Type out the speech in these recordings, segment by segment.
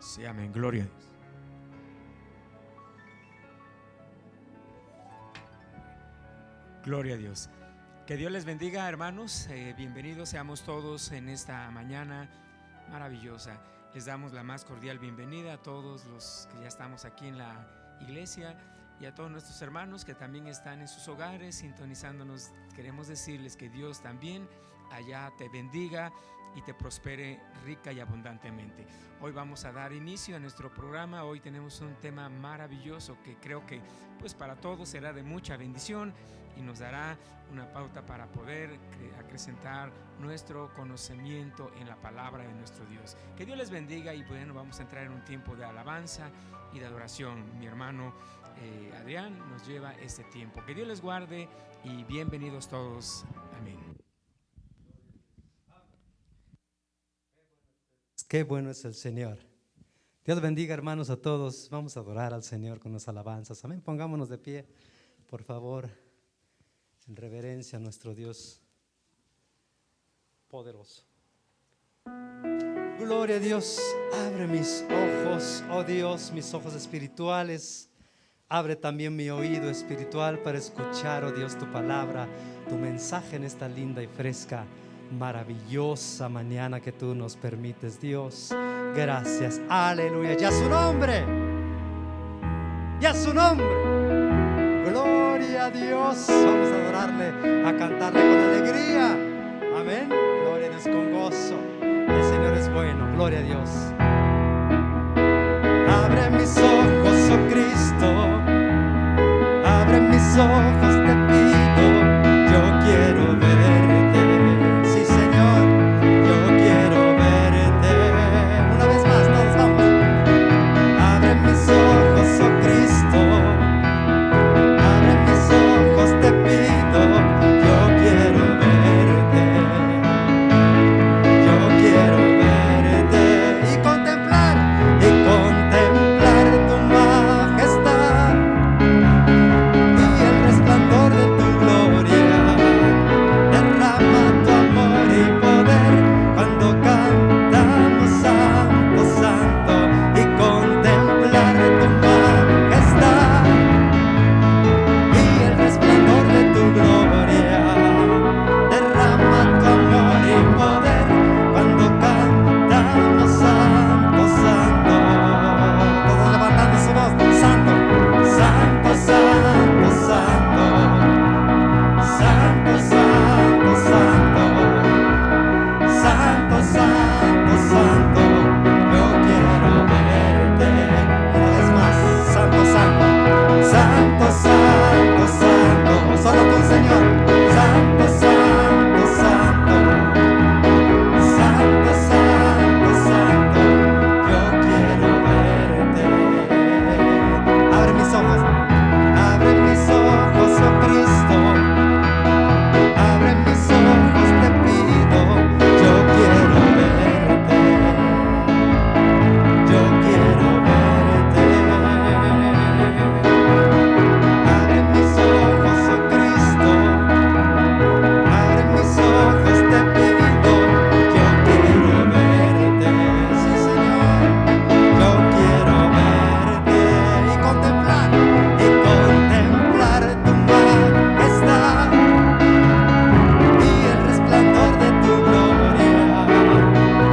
Sí, amén, gloria a Dios. Gloria a Dios. Que Dios les bendiga, hermanos. Bienvenidos seamos todos en esta mañana maravillosa. Les damos la más cordial bienvenida a todos los que ya estamos aquí en la iglesia y a todos nuestros hermanos que también están en sus hogares sintonizándonos. Queremos decirles que Dios también allá te bendiga y te prospere rica y abundantemente. Hoy vamos a dar inicio a nuestro programa. Hoy tenemos un tema maravilloso que creo que pues para todos será de mucha bendición y nos dará una pauta para poder acrecentar nuestro conocimiento en la palabra de nuestro Dios. Que Dios les bendiga y bueno, vamos a entrar en un tiempo de alabanza y de adoración. Mi hermano Adrián nos lleva este tiempo. Que Dios les guarde y bienvenidos todos. Amén. Qué bueno es el Señor. Dios bendiga, hermanos, a todos. Vamos a adorar al Señor con las alabanzas. Amén. Pongámonos de pie, por favor, en reverencia a nuestro Dios poderoso. Gloria a Dios. Abre mis ojos, oh Dios, mis ojos espirituales. Abre también mi oído espiritual para escuchar, oh Dios, tu palabra, tu mensaje en esta linda y fresca, maravillosa mañana que tú nos permites, Dios. Gracias, aleluya. Ya su nombre, ya su nombre. Gloria a Dios. Vamos a adorarle, a cantarle con alegría. Amén. Gloria a Dios con gozo. El Señor es bueno. Gloria a Dios. Abre mis ojos, oh Cristo. Abre mis ojos, te pido. Yo quiero verte. Sí, Señor, yo quiero verte. Una vez más, todos vamos. Abre mis ojos, oh Cristo. Abre mis ojos, te pido. Yo quiero verte. Yo quiero verte y contemplar tu majestad y el resplandor de tu gloria. Derrama tu amor y poder cuando cantamos santo, santo, y contemplar tu majestad y el resplandor de tu gloria. Derrama tu amor y poder cuando cantamos santo, santo. Todos levantando su voz. Santo, santo, santo, santo. Santo, santo, santo. Santo, santo, santo. Yo quiero verte. Una vez más. Santo, santo. Santo, santo, santo. Solo tú, Señor. Santo, santo, santo. Santo, santo, santo. Yo quiero verte. Abre mis ojos. Abre mis ojos, oh Cristo. Abre mis ojos, te pido. Yo quiero verte. Yo quiero verte. Abre mis ojos, oh Cristo. Abre mis ojos, te pido. Yo quiero verte. Sí, Señor. Yo quiero verte y contemplar tu majestad y el resplandor de tu gloria.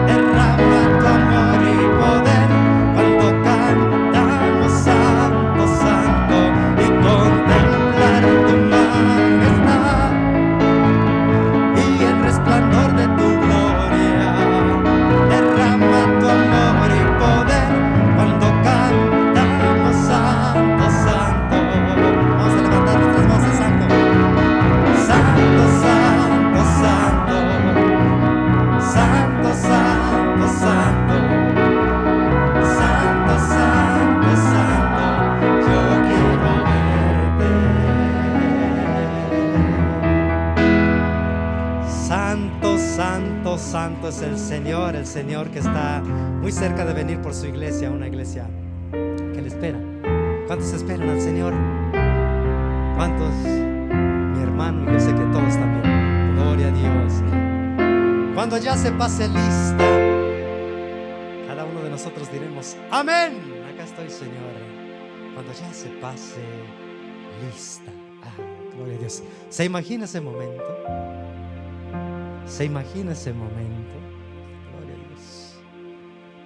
Derrama tu amor y poder cuando cantamos santo, santo, y contemplar tu majestad y el resplandor de tu gloria. Derrama tu amor y poder cuando cantamos santo, santo. Vamos a levantar nuestras voces. Santo, santo, santo, santo. Santo, santo, santo. Santo, santo, santo. Yo quiero verte. Santo, santo, santo es el Señor que está muy cerca de venir por su iglesia, una iglesia que le espera. ¿Cuántos esperan al Señor? ¿Cuántos? Mi hermano, yo sé que todos también. Gloria a Dios. Cuando ya se pase lista cada uno de de nosotros diremos: amén. Acá estoy, Señor. Cuando ya se pase lista. Gloria a Dios. ¿Se imagina ese momento? ¿Se imagina ese momento? Gloria a Dios.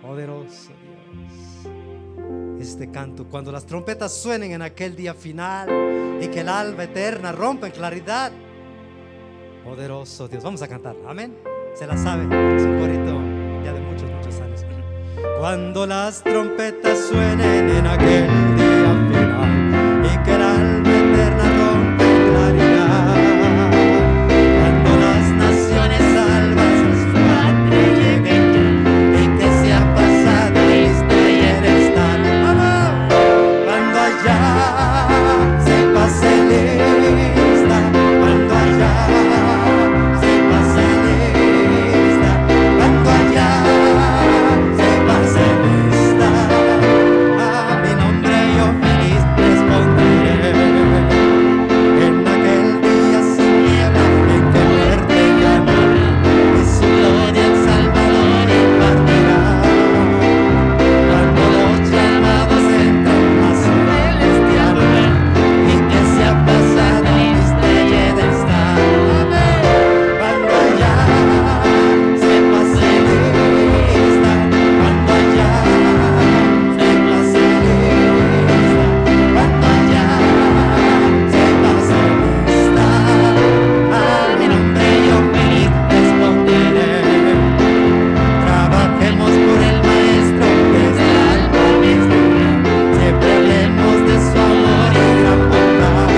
Poderoso Dios. Este canto, cuando las trompetas suenen en aquel día final y que el alba eterna rompa en claridad. Poderoso Dios. Vamos a cantar. Amén. Se la sabe. Es un corito ya de muchos años. Cuando las trompetas suenen en aquel día final y que el alba eterna rompa en claridad, cuando las naciones salvas a su patria lleguen ya y que se ha pasado lista y eres tan amado, cuando allá se pase lista, cuando allá se pase lista, cuando allá se pase lista, a mi nombre yo feliz responderé. En aquel día sin niebla en que muerte ya no habrá, y su gloria el Salvador impartirá. Cuando los llamados entren a su celestial hogar y que se ha pasado lista y he de estar. Amén. Cuando allá se pase lista, cuando allá se pase lista, cuando allá se pase lista, a mi nombre yo feliz responderé. Trabajemos por el Maestro desde el alba misma, siempre hablemos de su amor y gran bondad.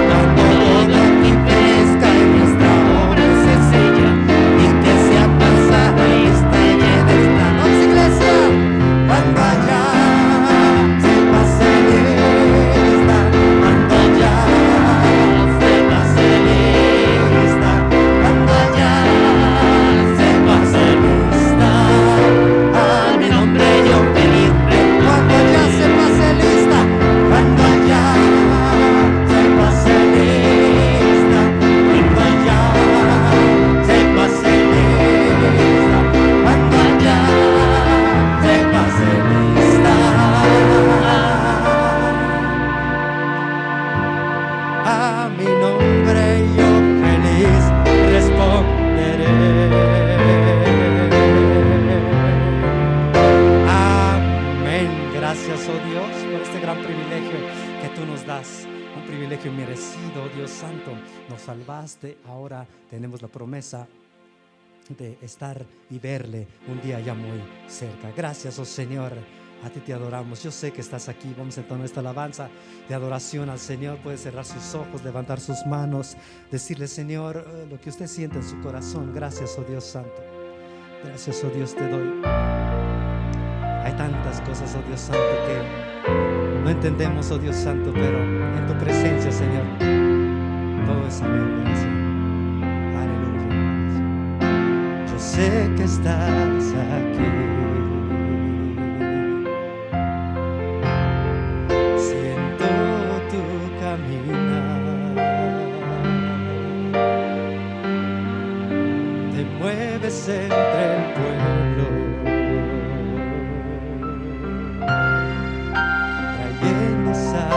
Cuando todo aquí perezca y nuestra obra se sella y que se ha pasado lista y he de estar. Vamos, iglesia. Cuando allá se pase lista, cuando allá se pase lista, cuando allá se pase lista, a mi nombre yo feliz. Cuando allá se pase lista, cuando allá se pase lista, cuando allá se pase lista, cuando allá se pase lista, a mi nombre yo feliz responderé. Amén. Gracias, oh Dios, por este gran privilegio que tú nos das. Un privilegio merecido, oh Dios Santo. Nos salvaste, ahora tenemos la promesa de estar y verle un día ya muy cerca. Gracias, oh Señor. A ti te adoramos. Yo sé que estás aquí. Vamos a entonar esta alabanza de adoración al Señor. Puede cerrar sus ojos, levantar sus manos, decirle: Señor, lo que usted siente en su corazón. Gracias, oh Dios Santo. Gracias, oh Dios, te doy. Hay tantas cosas, oh Dios Santo, que no entendemos, oh Dios Santo, pero en tu presencia, Señor, todo es amén. Gracias. Aleluya. Yo sé que estás aquí. Siento tu caminar. Te mueves entre el pueblo, trayendo sanidad.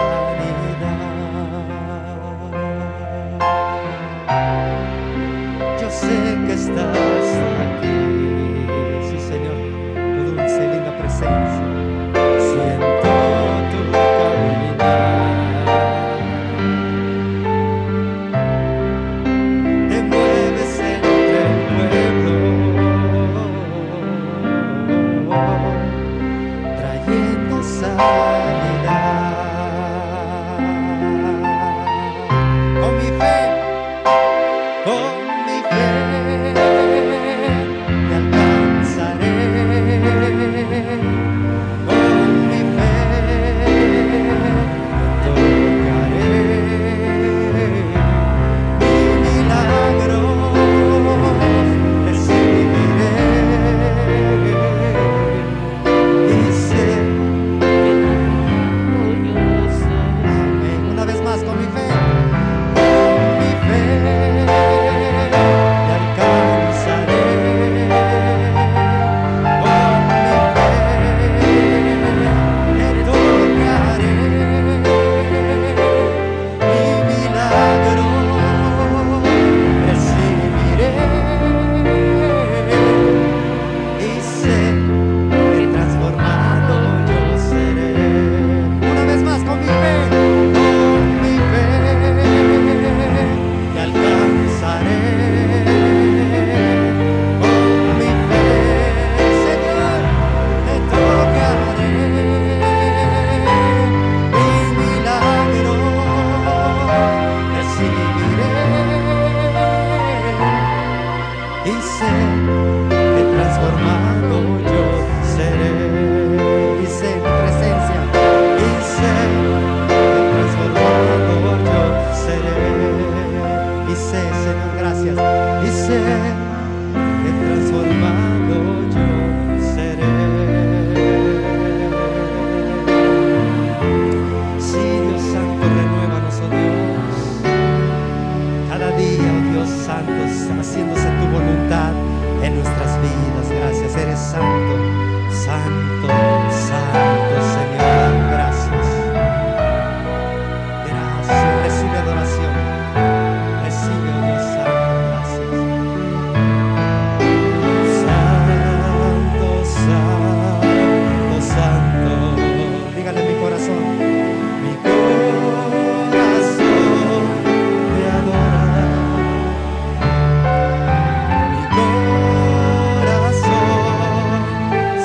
Yo sé que estás aquí. Sí, Señor, tu dulce y linda presencia. Siento tu caminar. Te mueves entre el pueblo, trayendo sanidad. Con mi fe te alcanzaré. Con mi fe te tocaré. Mi milagro recibiré. Y sé. Amén. Una vez más, con mi fe te alcanzaré. y sé que transformado yo seré. Y sé tu presencia, y sé que transformado yo seré. Y sé, Señor, gracias, y sé que transformado yo seré. Sí, Dios Santo, renuévanos, oh Dios, cada día, oh Dios Santo, haciéndose tu voluntad en nuestras vidas. Gracias, eres santo, santo, santo, Señor. Gracias, gracias. Recibe adoración, recibe, oh Dios Santo, gracias. Santo, santo, santo. Dígale mi corazón. Mi corazón te adora. Mi corazón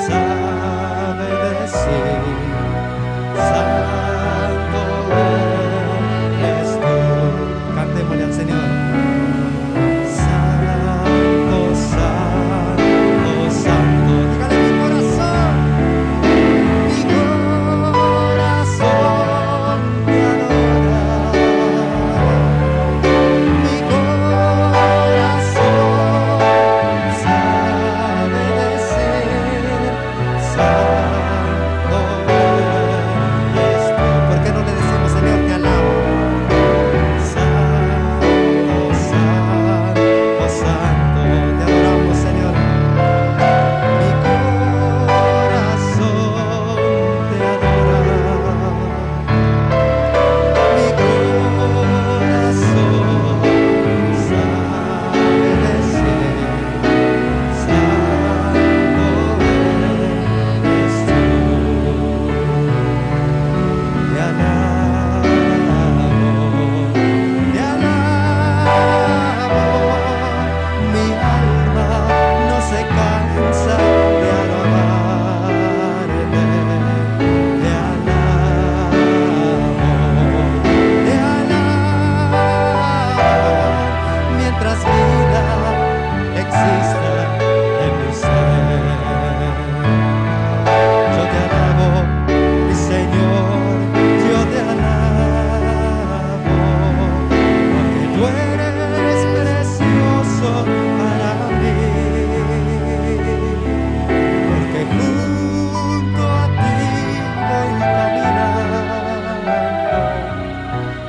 sabe decir: santo eres tú. Cantémosle al Señor. Santo, santo, santo. Dígale mi corazón. Mi corazón te adora. Mi corazón sabe decir: santo eres tú. ¿Por qué no le decimos, Señor, te alabo? Santo, santo, santo, te adoramos, Señor. Mi corazón te adora. Mi corazón sabe decir: santo eres tú. Te alabo, te alabo. Mi alma no se cansa de alabarte. Te alabo, mientras vida exista en mi ser. Yo te alabo, mi Señor, yo te alabo, porque tú eres precioso para mí, porque junto a ti voy caminando,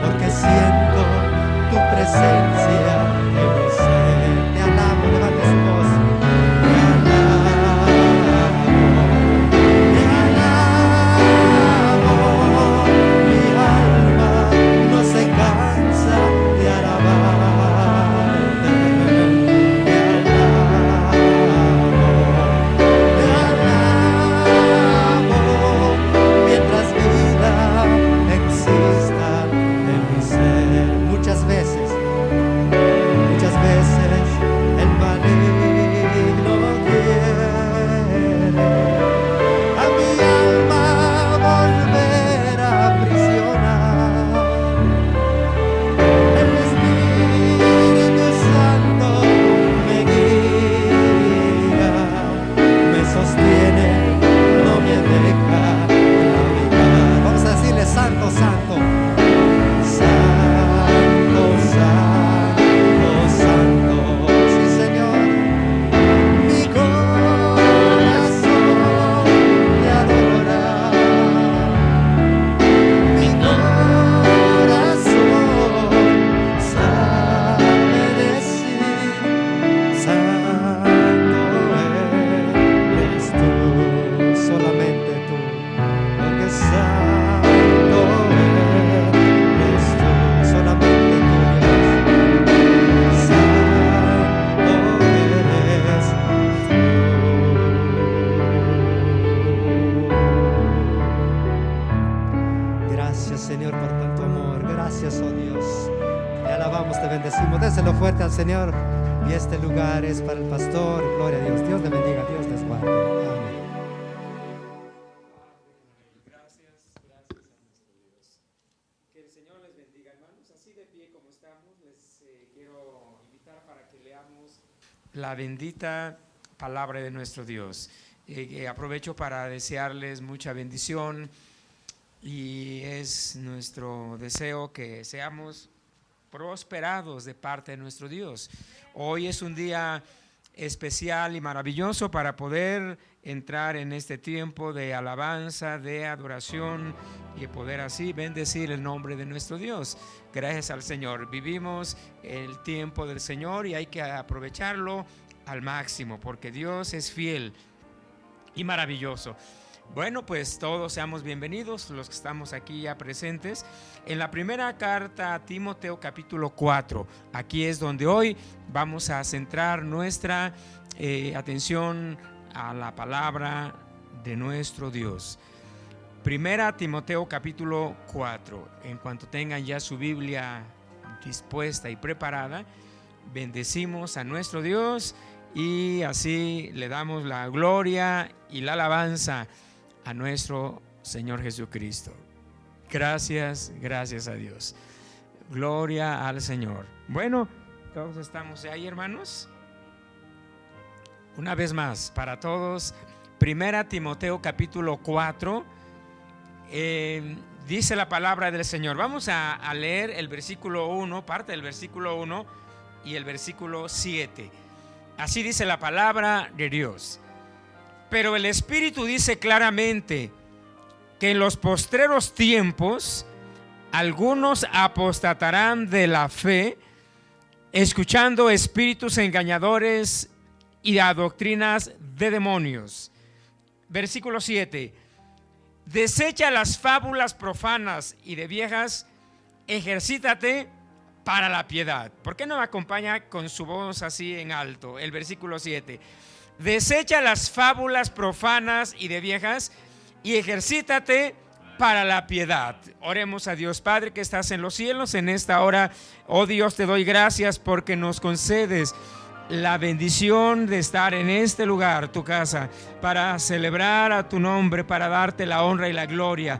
porque siento tu presencia en mi ser. Te alabo, levante su voz. Te alabo, te alabo. Mi alma no se cansa de alabarte. Te alabo, mientras vida exista en mi ser. Muchas veces el maligno quiere a mi alma volver a aprisionar. El Espíritu Santo me guía, me sostiene, no me deja navegar. Vamos a decirle: santo, santo, santo, santo, santo. Sí, Señor. Mi corazón te adora. Mi corazón sabe decir: santo eres tú, solamente tú, porque santo eres tú, solamente tú, Dios. Santo eres tú. Gracias, Señor, por tanto amor. Gracias, oh Dios. Te alabamos, te bendecimos. Déselo fuerte al Señor. Y este lugar es para el pastor. Gloria a Dios. Dios le bendiga, Dios les guarde. Amén. Gracias, gracias a nuestro Dios. Que el Señor les bendiga, hermanos. Así de pie como estamos, les quiero invitar para que leamos la bendita palabra de nuestro Dios. Aprovecho para desearles mucha bendición y es nuestro deseo que seamos prosperados de parte de nuestro Dios. Hoy es un día especial y maravilloso para poder entrar en este tiempo de alabanza, de adoración y poder así bendecir el nombre de nuestro Dios. Gracias al Señor. Vivimos el tiempo del Señor y hay que aprovecharlo al máximo porque Dios es fiel y maravilloso. Bueno, pues todos seamos bienvenidos, los que estamos aquí ya presentes, en la primera carta a Timoteo capítulo 4. Aquí es donde hoy vamos a centrar nuestra atención a la palabra de nuestro Dios. Primera Timoteo capítulo 4. En cuanto tengan ya su Biblia dispuesta y preparada, bendecimos a nuestro Dios y así le damos la gloria y la alabanza a nuestro Señor Jesucristo. Gracias, gracias a Dios. Gloria al Señor. Bueno, todos estamos ahí, hermanos. Una vez más, para todos, Primera Timoteo capítulo 4, dice la palabra del Señor. Vamos a leer el versículo 1, parte del versículo 1 y el versículo 7. Así dice la palabra de Dios. Pero el Espíritu dice claramente que en los postreros tiempos algunos apostatarán de la fe, escuchando espíritus engañadores y a doctrinas de demonios. Versículo 7. Desecha las fábulas profanas y de viejas, ejercítate para la piedad. ¿Por qué no me acompaña con su voz así en alto? El versículo 7. Desecha las fábulas profanas y de viejas y ejercítate para la piedad. Oremos a Dios. Padre que estás en los cielos, en esta hora, oh Dios, te doy gracias porque nos concedes la bendición de estar en este lugar, tu casa, para celebrar a tu nombre, para darte la honra y la gloria.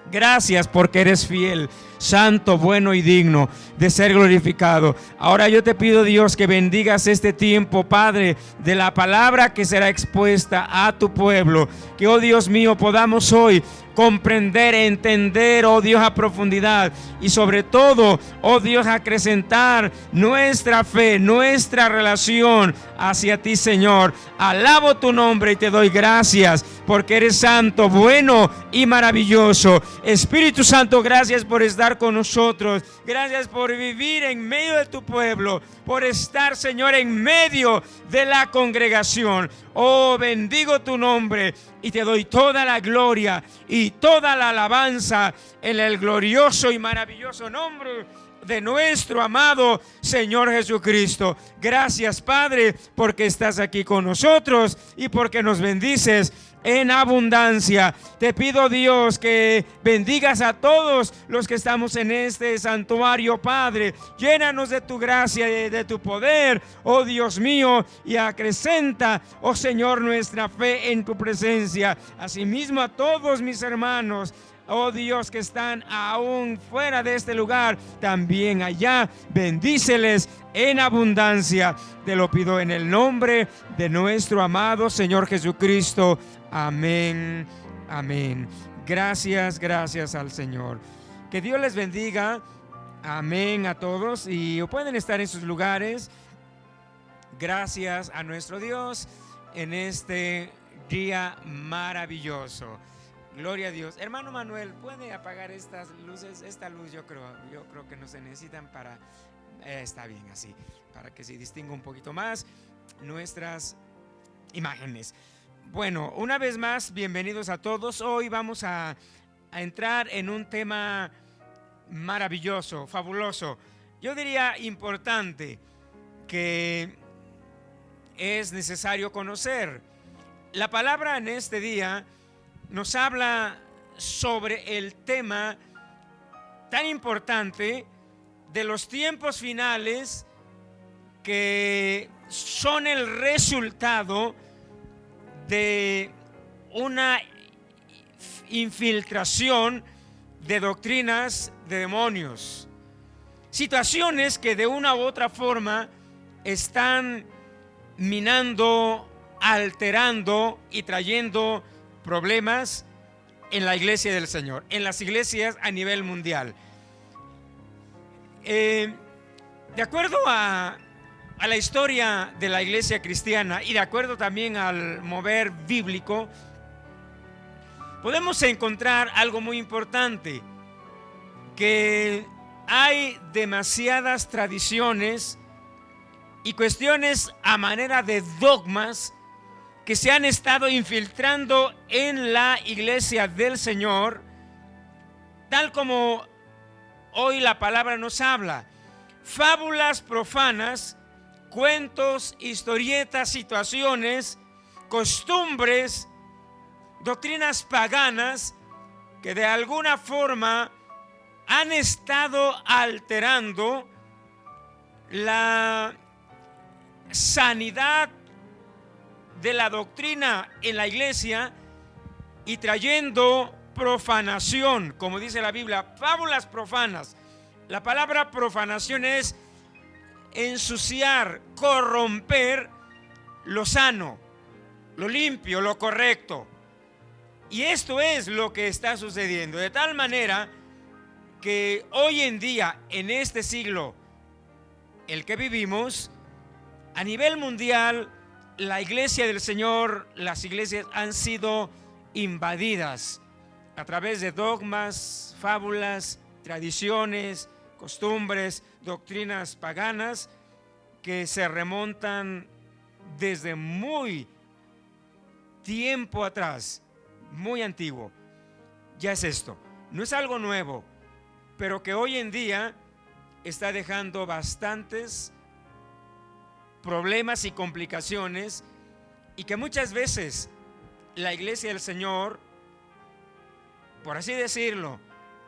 Gracias porque eres fiel, santo, bueno y digno de ser glorificado. Ahora yo te pido, Dios, que bendigas este tiempo, Padre, de la palabra que será expuesta a tu pueblo. Que, oh Dios mío, podamos hoy comprender, entender, oh Dios, a profundidad y sobre todo, oh Dios, acrecentar nuestra fe, nuestra relación hacia ti, Señor. Alabo tu nombre y te doy gracias porque eres santo, bueno y maravilloso. Espíritu Santo, gracias por estar con nosotros. Gracias por vivir en medio de tu pueblo, por estar, Señor, en medio de la congregación. Oh, bendigo tu nombre y te doy toda la gloria y toda la alabanza en el glorioso y maravilloso nombre de nuestro amado Señor Jesucristo. Gracias, Padre, porque estás aquí con nosotros y porque nos bendices en abundancia. Te pido, Dios, que bendigas a todos los que estamos en este santuario, Padre. Llénanos de tu gracia y de tu poder, oh Dios mío, y acrecenta, oh Señor, nuestra fe en tu presencia. Asimismo a todos mis hermanos, oh Dios, que están aún fuera de este lugar, también allá, bendíceles en abundancia. Te lo pido en el nombre de nuestro amado Señor Jesucristo. Amén, amén. Gracias, gracias al Señor. Que Dios les bendiga. Amén a todos y pueden estar en sus lugares. Gracias a nuestro Dios en este día maravilloso. Gloria a Dios. Hermano Manuel, ¿puede apagar estas luces? Esta luz yo creo que no se necesitan para... está bien así, para que se distinga un poquito más nuestras imágenes. Bueno, una vez más, bienvenidos a todos. Hoy vamos a entrar en un tema maravilloso, fabuloso. Yo diría importante, que es necesario conocer. La palabra en este día nos habla sobre el tema tan importante de los tiempos finales que son el resultado de una infiltración de doctrinas de demonios. Situaciones que de una u otra forma están minando, alterando y trayendo problemas en la iglesia del Señor, en las iglesias a nivel mundial. De acuerdo a la historia de la iglesia cristiana y de acuerdo también al mover bíblico, podemos encontrar algo muy importante, que hay demasiadas tradiciones y cuestiones a manera de dogmas que se han estado infiltrando en la iglesia del Señor, tal como hoy la palabra nos habla. Fábulas profanas, cuentos, historietas, situaciones, costumbres, doctrinas paganas que de alguna forma han estado alterando la sanidad de la doctrina en la iglesia y trayendo profanación, como dice la Biblia, fábulas profanas. La palabra profanación es ensuciar, corromper lo sano, lo limpio, lo correcto. Y esto es lo que está sucediendo, de tal manera que hoy en día, en este siglo, el que vivimos, a nivel mundial, la iglesia del Señor, las iglesias han sido invadidas a través de dogmas, fábulas, tradiciones, costumbres, doctrinas paganas que se remontan desde muy tiempo atrás, muy antiguo. Ya es esto, no es algo nuevo, pero que hoy en día está dejando bastantes problemas y complicaciones, y que muchas veces la iglesia del Señor, por así decirlo,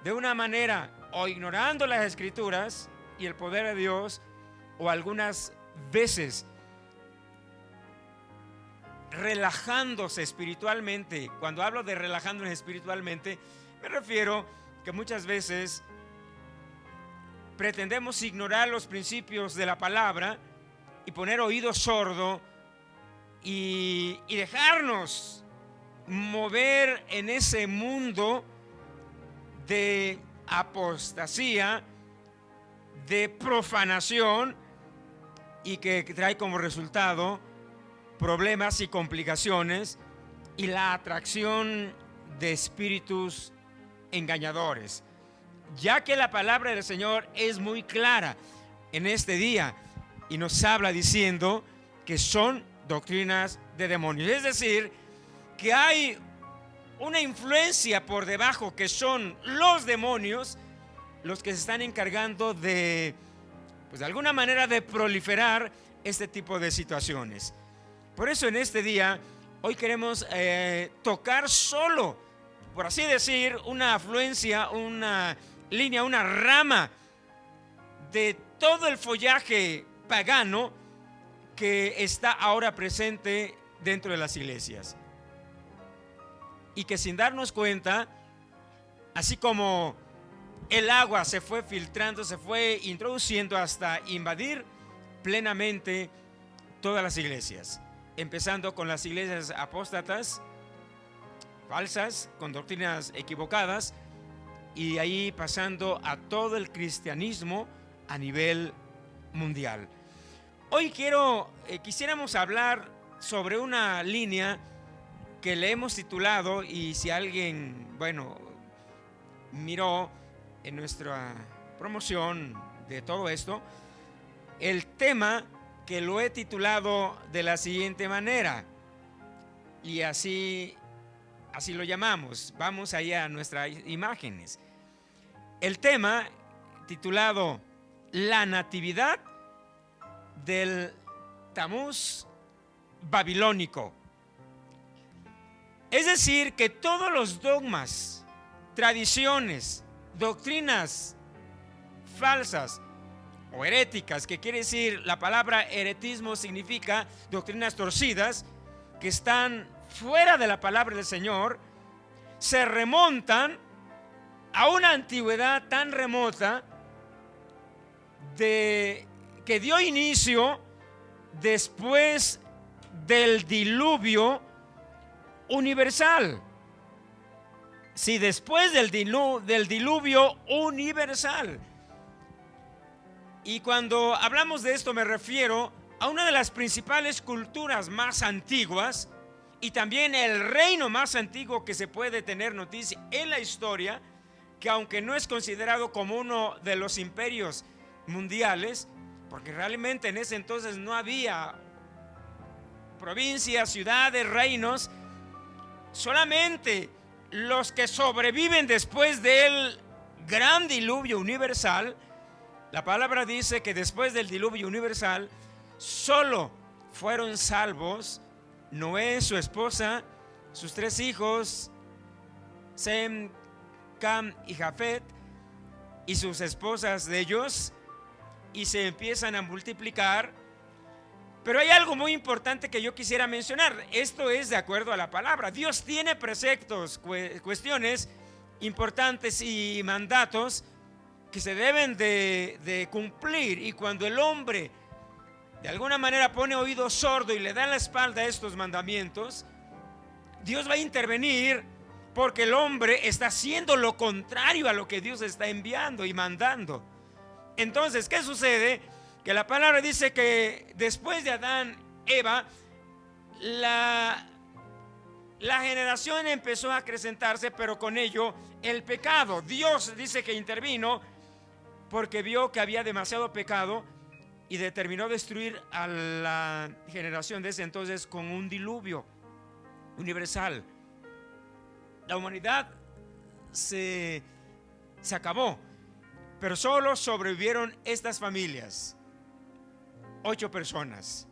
de una manera o ignorando las escrituras y el poder de Dios, o algunas veces relajándose espiritualmente. Cuando hablo de relajándose espiritualmente, me refiero que muchas veces pretendemos ignorar los principios de la palabra y poner oído sordo y dejarnos mover en ese mundo de apostasía, de profanación, y que trae como resultado problemas y complicaciones y la atracción de espíritus engañadores. Ya que la palabra del Señor es muy clara en este día y nos habla diciendo que son doctrinas de demonios, es decir, que hay una influencia por debajo, que son los demonios los que se están encargando de, pues de alguna manera, de proliferar este tipo de situaciones. Por eso en este día, hoy queremos tocar solo, por así decir, una afluencia, una línea, una rama de todo el follaje pagano que está ahora presente dentro de las iglesias, y que sin darnos cuenta, así como el agua se fue filtrando, se fue introduciendo hasta invadir plenamente todas las iglesias, empezando con las iglesias apóstatas, falsas, con doctrinas equivocadas, y ahí pasando a todo el cristianismo a nivel mundial. Hoy quisiéramos hablar sobre una línea que le hemos titulado, y si alguien, miró en nuestra promoción de todo esto, el tema que lo he titulado de la siguiente manera, y así lo llamamos. Vamos allá a nuestras imágenes. El tema titulado La Natividad del Tamuz babilónico. Es decir, que todos los dogmas, tradiciones, doctrinas falsas o heréticas, que quiere decir, la palabra heretismo significa doctrinas torcidas, que están fuera de la palabra del Señor, se remontan a una antigüedad tan remota que dio inicio después del diluvio universal. Sí, después del diluvio universal. Y cuando hablamos de esto me refiero a una de las principales culturas más antiguas y también el reino más antiguo que se puede tener noticia en la historia, que aunque no es considerado como uno de los imperios mundiales, porque realmente en ese entonces no había provincias, ciudades, reinos, solamente los que sobreviven después del gran diluvio universal. La palabra dice que después del diluvio universal solo fueron salvos Noé, su esposa, sus 3 hijos, Sem, Cam y Jafet, y sus esposas de ellos, y se empiezan a multiplicar. Pero hay algo muy importante que yo quisiera mencionar. Esto es de acuerdo a la palabra. Dios tiene preceptos, cuestiones importantes y mandatos que se deben de cumplir. Y cuando el hombre de alguna manera pone oído sordo y le da la espalda a estos mandamientos, Dios va a intervenir, porque el hombre está haciendo lo contrario a lo que Dios está enviando y mandando. Entonces, ¿qué sucede? Que la palabra dice que después de Adán, Eva, la generación empezó a acrecentarse, pero con ello el pecado. Dios dice que intervino porque vio que había demasiado pecado y determinó destruir a la generación de ese entonces con un diluvio universal. La humanidad se acabó, pero solo sobrevivieron estas familias, 8 personas.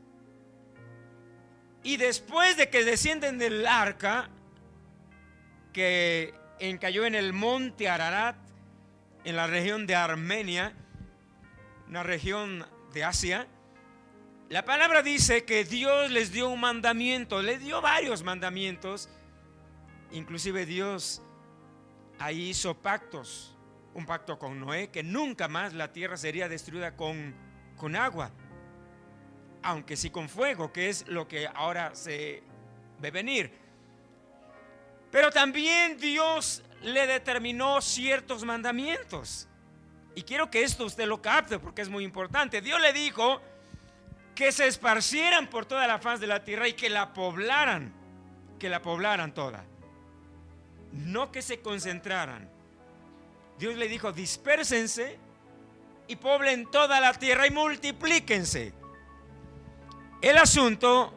Y después de que descienden del arca, que encalló en el monte Ararat, en la región de Armenia, una región de Asia, la palabra dice que Dios les dio un mandamiento, les dio varios mandamientos. Inclusive Dios ahí hizo pactos, un pacto con Noé, que nunca más la tierra sería destruida con agua, aunque sí con fuego, que es lo que ahora se ve venir. Pero también Dios le determinó ciertos mandamientos, y quiero que esto usted lo capte porque es muy importante. Dios le dijo que se esparcieran por toda la faz de la tierra y que la poblaran toda, no que se concentraran. Dios le dijo: dispérsense y poblen toda la tierra y multiplíquense. El asunto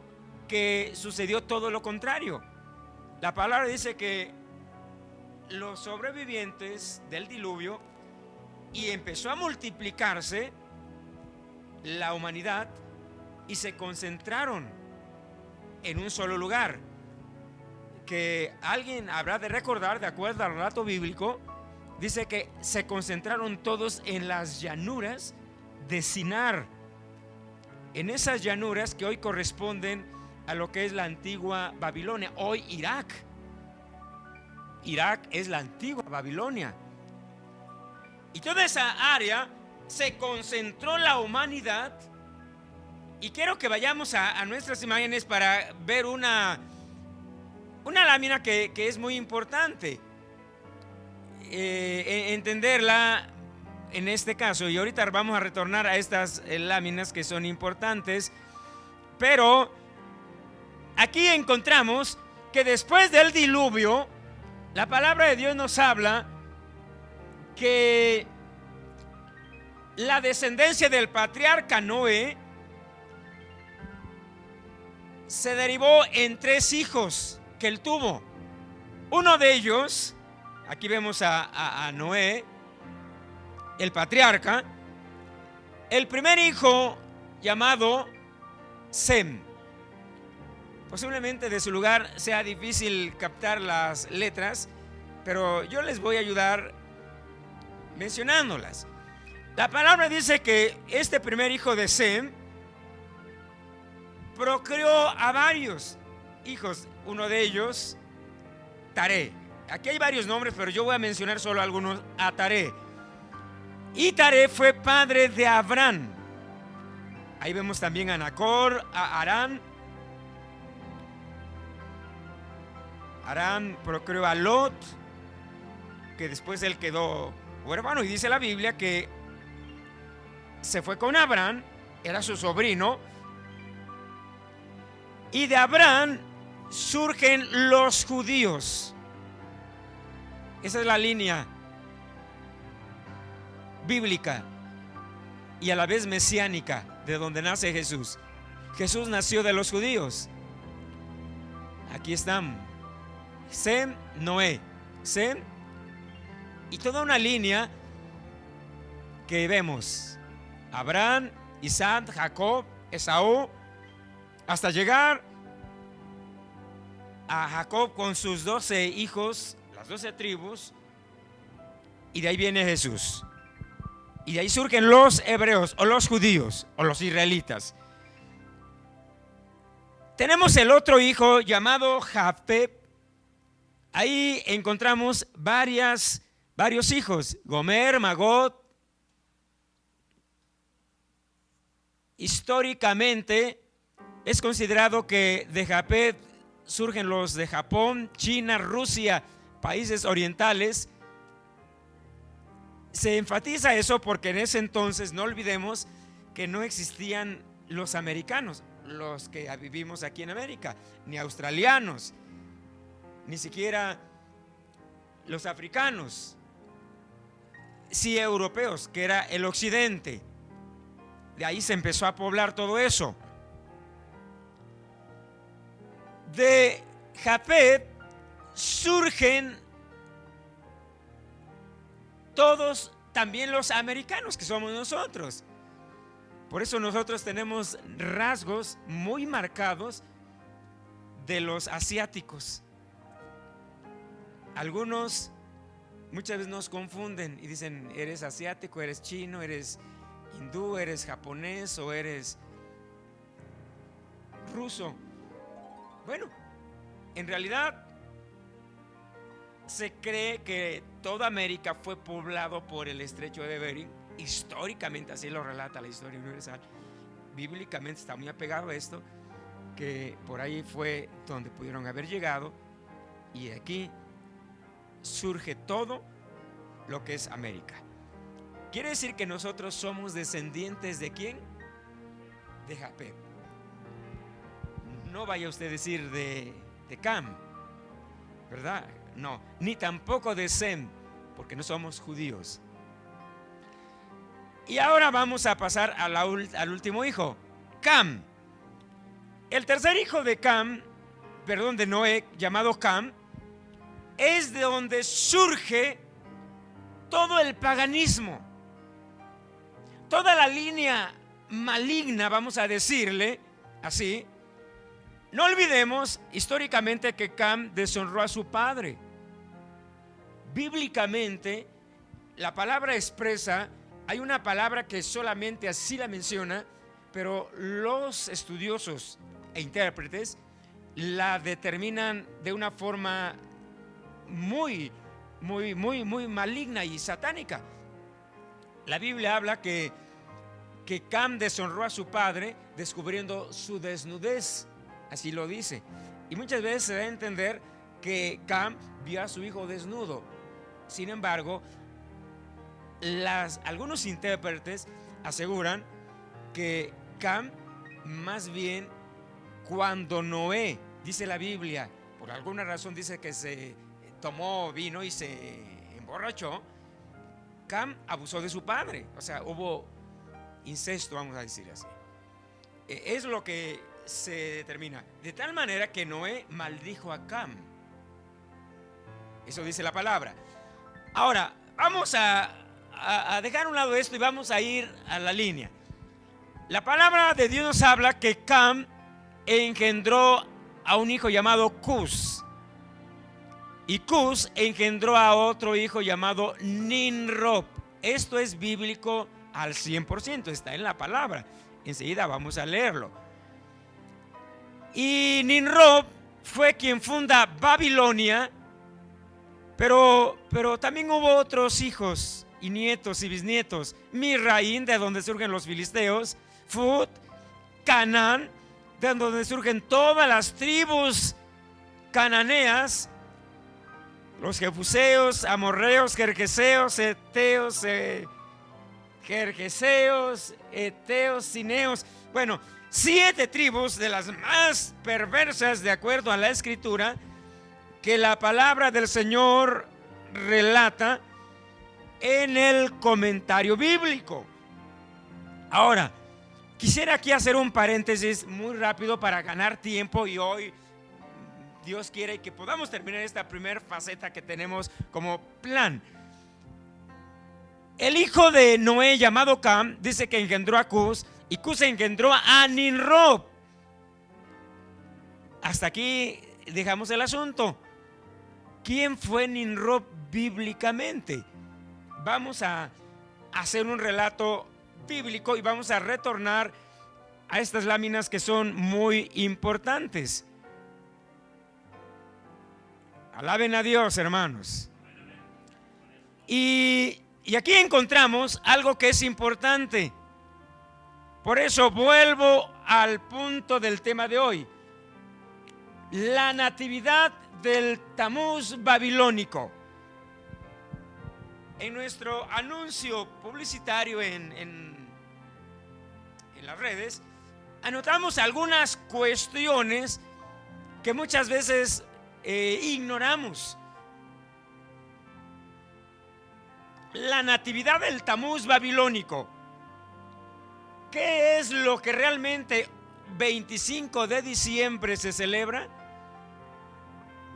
que sucedió todo lo contrario. La palabra dice que los sobrevivientes del diluvio, y empezó a multiplicarse la humanidad, y se concentraron en un solo lugar, que alguien habrá de recordar, de acuerdo al relato bíblico. Dice que se concentraron todos en las llanuras de Sinar, en esas llanuras que hoy corresponden a lo que es la antigua Babilonia, hoy Irak. Irak es la antigua Babilonia. Y toda esa área se concentró la humanidad. Y quiero que vayamos a nuestras imágenes para ver una lámina que es muy importante entenderla en este caso. Y ahorita vamos a retornar a estas láminas que son importantes. Pero aquí encontramos que después del diluvio, la palabra de Dios nos habla que la descendencia del patriarca Noé se derivó en 3 hijos que él tuvo. Uno de ellos, aquí vemos a Noé, el patriarca. El primer hijo, llamado Sem. Posiblemente de su lugar sea difícil captar las letras, pero yo les voy a ayudar mencionándolas. La palabra dice que este primer hijo de Sem procreó a varios hijos. Uno de ellos, Taré. Aquí hay varios nombres, pero yo voy a mencionar solo algunos. A Taré. Y Taré fue padre de Abraham. Ahí vemos también a Nacor, a Harán. Harán procreó a Lot, que después él quedó huérfano, y dice la Biblia que se fue con Abraham, era su sobrino, y de Abraham surgen los judíos. Esa es la línea bíblica y a la vez mesiánica de donde nace Jesús. Jesús nació de los judíos. Aquí están Sem, Noé, Sem, y toda una línea que vemos: Abraham, Isaac, Jacob, Esaú, hasta llegar a Jacob con sus 12 hijos, las 12 tribus, y de ahí viene Jesús. Y de ahí surgen los hebreos, o los judíos, o los israelitas. Tenemos el otro hijo llamado Jafet. Ahí encontramos varios hijos: Gomer, Magot. Históricamente es considerado que de Jafet surgen los de Japón, China, Rusia, países orientales. Se enfatiza eso porque en ese entonces, no olvidemos que no existían los americanos, los que vivimos aquí en América, ni australianos, ni siquiera los africanos, sí europeos, que era el occidente. De ahí se empezó a poblar todo eso. De Jafet surgen todos, también los americanos, que somos nosotros. Por eso nosotros tenemos rasgos muy marcados de los asiáticos. Algunos muchas veces nos confunden y dicen: eres asiático, eres chino, eres hindú, eres japonés o eres ruso. Bueno, en realidad se cree que toda América fue poblado por el estrecho de Bering. Históricamente así lo relata la historia universal. Bíblicamente está muy apegado a esto, que por ahí fue donde pudieron haber llegado, y de aquí surge todo lo que es América. Quiere decir que nosotros somos descendientes ¿de quién? De Jafet. No vaya usted a decir de Cam, ¿verdad? No, ni tampoco de Sem, porque no somos judíos. Y ahora vamos a pasar al último hijo, Cam. El tercer hijo de Noé, llamado Cam, es de donde surge todo el paganismo, toda la línea maligna, vamos a decirle así. No olvidemos históricamente que Cam deshonró a su padre. Bíblicamente, la palabra expresa, hay una palabra que solamente así la menciona, pero los estudiosos e intérpretes la determinan de una forma muy maligna y satánica. La Biblia habla que Cam deshonró a su padre descubriendo su desnudez. Así lo dice. Y muchas veces se da a entender que Cam vio a su hijo desnudo. Sin embargo, algunos intérpretes aseguran que Cam, más bien, cuando Noé, dice la Biblia, por alguna razón dice que se tomó vino y se emborrachó, Cam abusó de su padre. O sea, hubo incesto, vamos a decir así. Es lo que se determina, de tal manera que Noé maldijo a Cam. Eso dice la palabra. Ahora vamos a dejar a un lado esto y vamos a ir a la línea. La palabra de Dios nos habla que Cam engendró a un hijo llamado Cus, y Cus engendró a otro hijo llamado Nimrod. Esto es bíblico al 100%, está en la palabra. Enseguida vamos a leerlo. Y Nimrod fue quien funda Babilonia, pero también hubo otros hijos y nietos y bisnietos. Misraín, de donde surgen los filisteos, Fut, Canaán, de donde surgen todas las tribus cananeas, los jebuseos, amorreos, gergeseos, eteos, gergeseos, eteos, cineos. Bueno, 7 tribus de las más perversas de acuerdo a la escritura que la palabra del Señor relata en el comentario bíblico. Ahora, quisiera aquí hacer un paréntesis muy rápido para ganar tiempo, y hoy Dios quiere que podamos terminar esta primera faceta que tenemos como plan. El hijo de Noé, llamado Cam, dice que engendró a Cus, y Cus engendró a Nimrod. Hasta aquí dejamos el asunto. ¿Quién fue Nimrod bíblicamente? Vamos a hacer un relato bíblico y vamos a retornar a estas láminas que son muy importantes. Alaben a Dios, hermanos. Y aquí encontramos algo que es importante. Por eso vuelvo al punto del tema de hoy: la natividad del Tamuz babilónico. En nuestro anuncio publicitario en las redes, anotamos algunas cuestiones que muchas veces ignoramos. La natividad del Tamuz babilónico. ¿Qué es lo que realmente 25 de diciembre se celebra?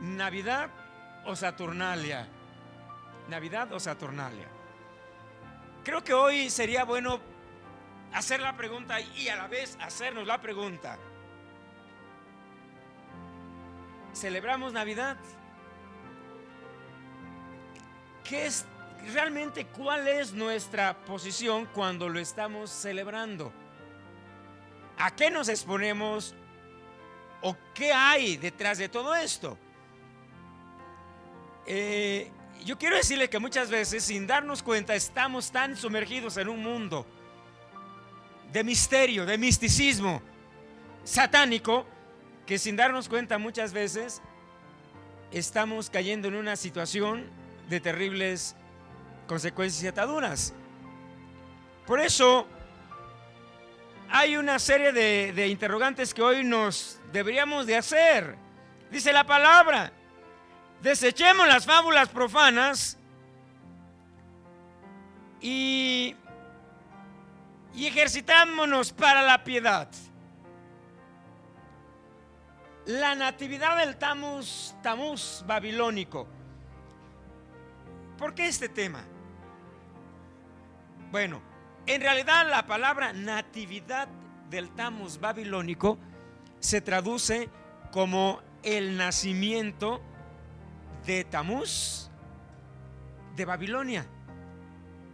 ¿Navidad o Saturnalia? ¿Navidad o Saturnalia? Creo que hoy sería bueno hacer la pregunta y a la vez hacernos la pregunta: ¿celebramos Navidad? ¿Qué es realmente, cuál es nuestra posición cuando lo estamos celebrando? ¿A qué nos exponemos o qué hay detrás de todo esto? Yo quiero decirle que muchas veces, sin darnos cuenta, estamos tan sumergidos en un mundo de misterio, de misticismo satánico, que sin darnos cuenta muchas veces estamos cayendo en una situación de terribles consecuencias y ataduras. Por eso hay una serie de interrogantes que hoy nos deberíamos de hacer. Dice la palabra: desechemos las fábulas profanas y ejercitámonos para la piedad. La natividad del Tamuz babilónico. ¿Por qué este tema? Bueno, en realidad la palabra natividad del Tamuz babilónico se traduce como el nacimiento de Tamuz de Babilonia,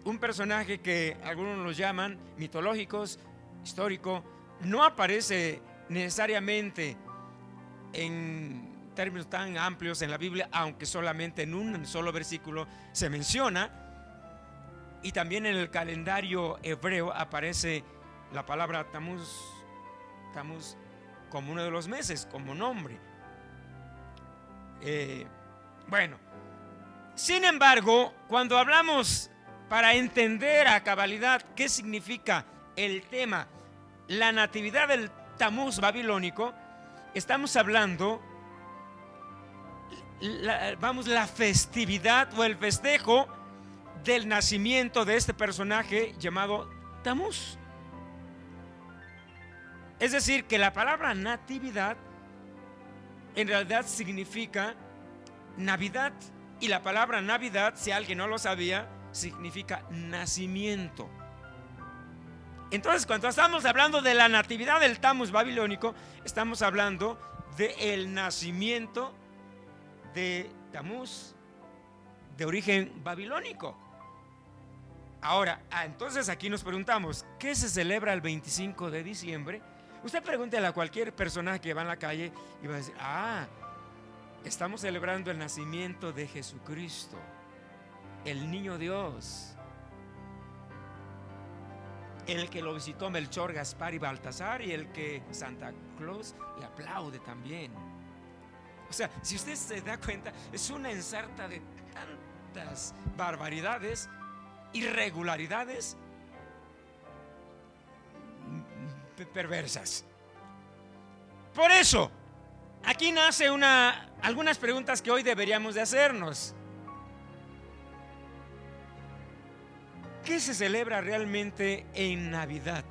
un personaje que algunos lo llaman mitológicos, histórico. No aparece necesariamente en términos tan amplios en la Biblia, aunque solamente en un solo versículo se menciona. Y también en el calendario hebreo aparece la palabra Tamuz como uno de los meses, como nombre. Bueno, sin embargo, cuando hablamos para entender a cabalidad qué significa el tema, la natividad del Tamuz babilónico, estamos hablando la festividad o el festejo del nacimiento de este personaje llamado Tamuz. Es decir, que la palabra natividad en realidad significa Navidad, y la palabra Navidad, si alguien no lo sabía, significa nacimiento. Entonces, cuando estamos hablando de la natividad del Tamuz babilónico, estamos hablando del nacimiento de Tamuz, de origen babilónico. Ahora, entonces aquí nos preguntamos, ¿qué se celebra el 25 de diciembre? Usted pregúntele a cualquier persona que va en la calle y va a decir: estamos celebrando el nacimiento de Jesucristo, el niño Dios. el que lo visitó Melchor, Gaspar y Baltasar, y el que Santa Claus le aplaude también. O sea, si usted se da cuenta, es una ensarta de tantas barbaridades, irregularidades perversas. Por eso, aquí nace algunas preguntas que hoy deberíamos de hacernos. ¿Qué se celebra realmente en Navidad?